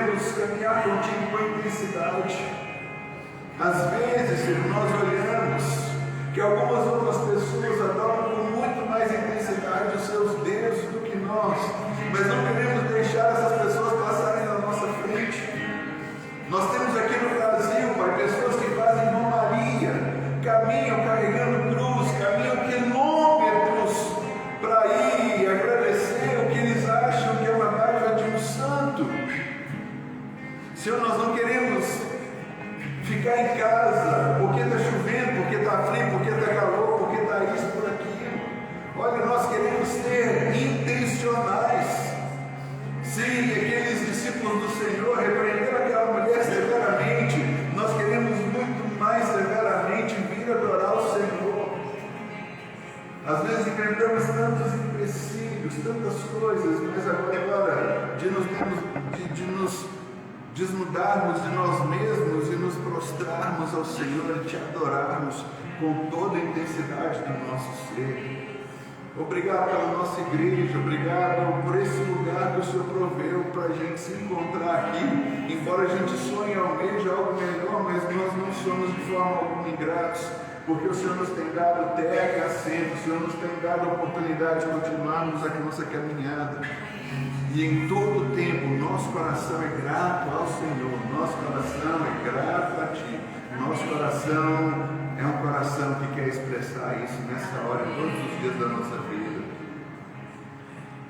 queremos caminhar contigo com intensidade. Às vezes, Senhor, nós olhamos que algumas outras pessoas adoram com muito mais intensidade os seus deuses do que nós, mas não queremos deixar essas pessoas passarem na nossa frente. Nós temos aqui no Brasil, Pai, pessoas que fazem romaria, caminham carregando cruz, caminham quilômetros para ir agradecer o que eles acham que é uma dádiva de um santo. Senhor, nós não queremos ficar em casa porque está chovendo, porque está frio, porque está calor, porque está isso, por aquilo. Olha, nós queremos ser intencionais. Sim, aqueles discípulos do Senhor repreenderam aquela mulher severamente. Nós queremos muito mais severamente vir adorar o Senhor. Às vezes enfrentamos tantos empecilhos, tantas coisas, mas agora é hora de nos desnudarmos de nós mesmos e nos prostrarmos ao Senhor e te adorarmos com toda a intensidade do nosso ser. Obrigado pela nossa igreja, obrigado por esse lugar que o Senhor proveu para a gente se encontrar aqui. Embora a gente sonhe e almeje algo melhor, mas nós não somos de forma alguma ingratos, porque o Senhor nos tem dado terra e assento, o Senhor nos tem dado a oportunidade de continuarmos a nossa caminhada. E em todo o tempo, nosso coração é grato ao Senhor, nosso coração é grato a Ti, nosso coração é um coração que quer expressar isso nessa hora, todos os dias da nossa vida.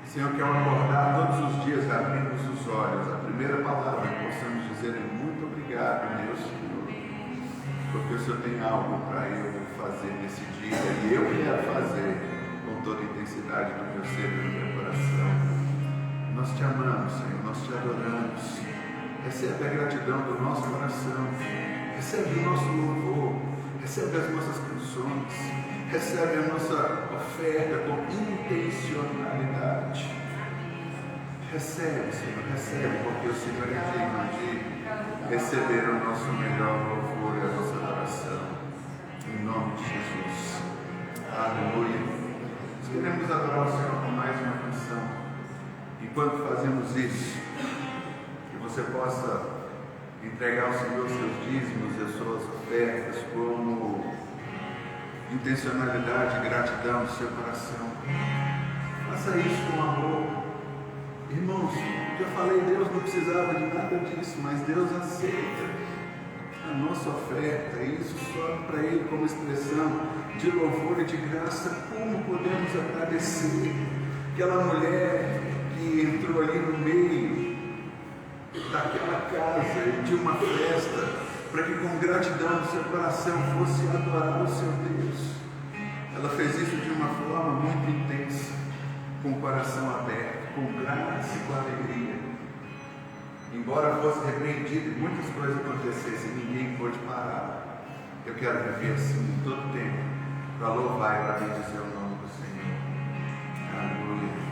Senhor, quer acordar todos os dias, abrimos os olhos, a primeira palavra que possamos dizer é muito obrigado, meu Senhor, porque o Senhor tem algo para eu fazer nesse dia, e eu quero fazer com toda a intensidade do meu ser e do meu coração. Nós te amamos, Senhor, nós te adoramos. Recebe a gratidão do nosso coração, recebe o nosso louvor, recebe as nossas canções, recebe a nossa oferta com intencionalidade. Recebe, Senhor, recebe, porque o Senhor é digno de receber o nosso melhor louvor e a nossa adoração. Em nome de Jesus. Aleluia. Nós queremos adorar o Senhor com mais uma canção. Enquanto fazemos isso, que você possa entregar ao Senhor os seus dízimos e as suas ofertas como intencionalidade e gratidão do seu coração. Faça isso com amor. Irmãos, já falei, Deus não precisava de nada disso, mas Deus aceita a nossa oferta, e isso sobe para Ele como expressão de louvor e de graça. Como podemos agradecer aquela mulher que entrou ali no meio daquela casa de uma festa, para que com gratidão do seu coração fosse adorar o seu Deus. Ela fez isso de uma forma muito intensa, com o coração aberto, com graça e com alegria. Embora fosse repreendido e muitas coisas acontecessem, ninguém pôde parar. Eu quero viver assim em todo tempo, para louvar e para bendizer o nome do Senhor. Aleluia.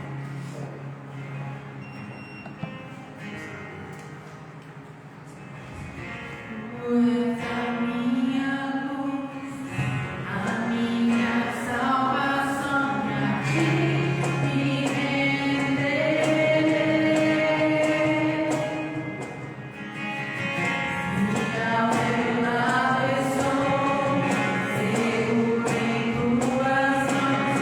Seguro em tuas mãos.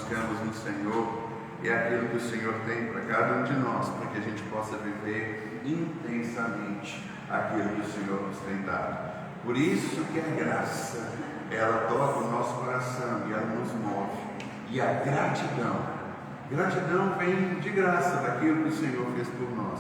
buscamos no Senhor é aquilo que o Senhor tem para cada um de nós, para que a gente possa viver intensamente aquilo que o Senhor nos tem dado. Por isso que a graça, ela toca o nosso coração e ela nos move. E a gratidão vem de graça daquilo que o Senhor fez por nós.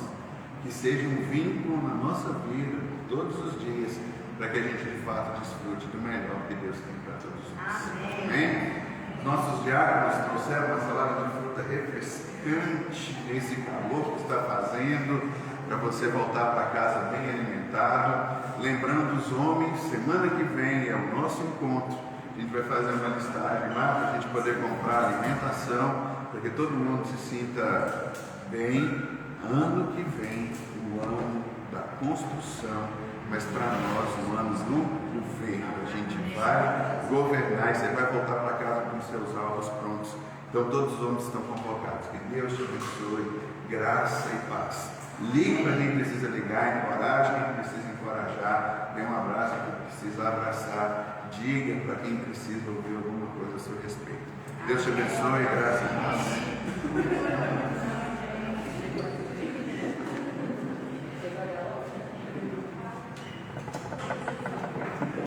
Que seja um vínculo na nossa vida, todos os dias, para que a gente de fato desfrute do melhor que Deus tem para todos nós. Amém? Nossos diáconos trouxeram uma salada de fruta refrescante nesse calor que está fazendo, para você voltar para casa bem alimentado. Lembrando os homens, semana que vem é o nosso encontro. A gente vai fazer uma listagem lá para a gente poder comprar alimentação, para que todo mundo se sinta bem. Ano que vem, o ano da construção, mas para nós o ano do governo. A gente vai governar e você vai voltar para casa com seus alvos prontos. Então todos os homens estão convocados. Que Deus te abençoe, graça e paz. Ligue para quem precisa ligar, encoraje quem precisa encorajar, dê um abraço a quem precisa abraçar, diga para quem precisa ouvir alguma coisa a seu respeito. Deus te abençoe, graça e paz.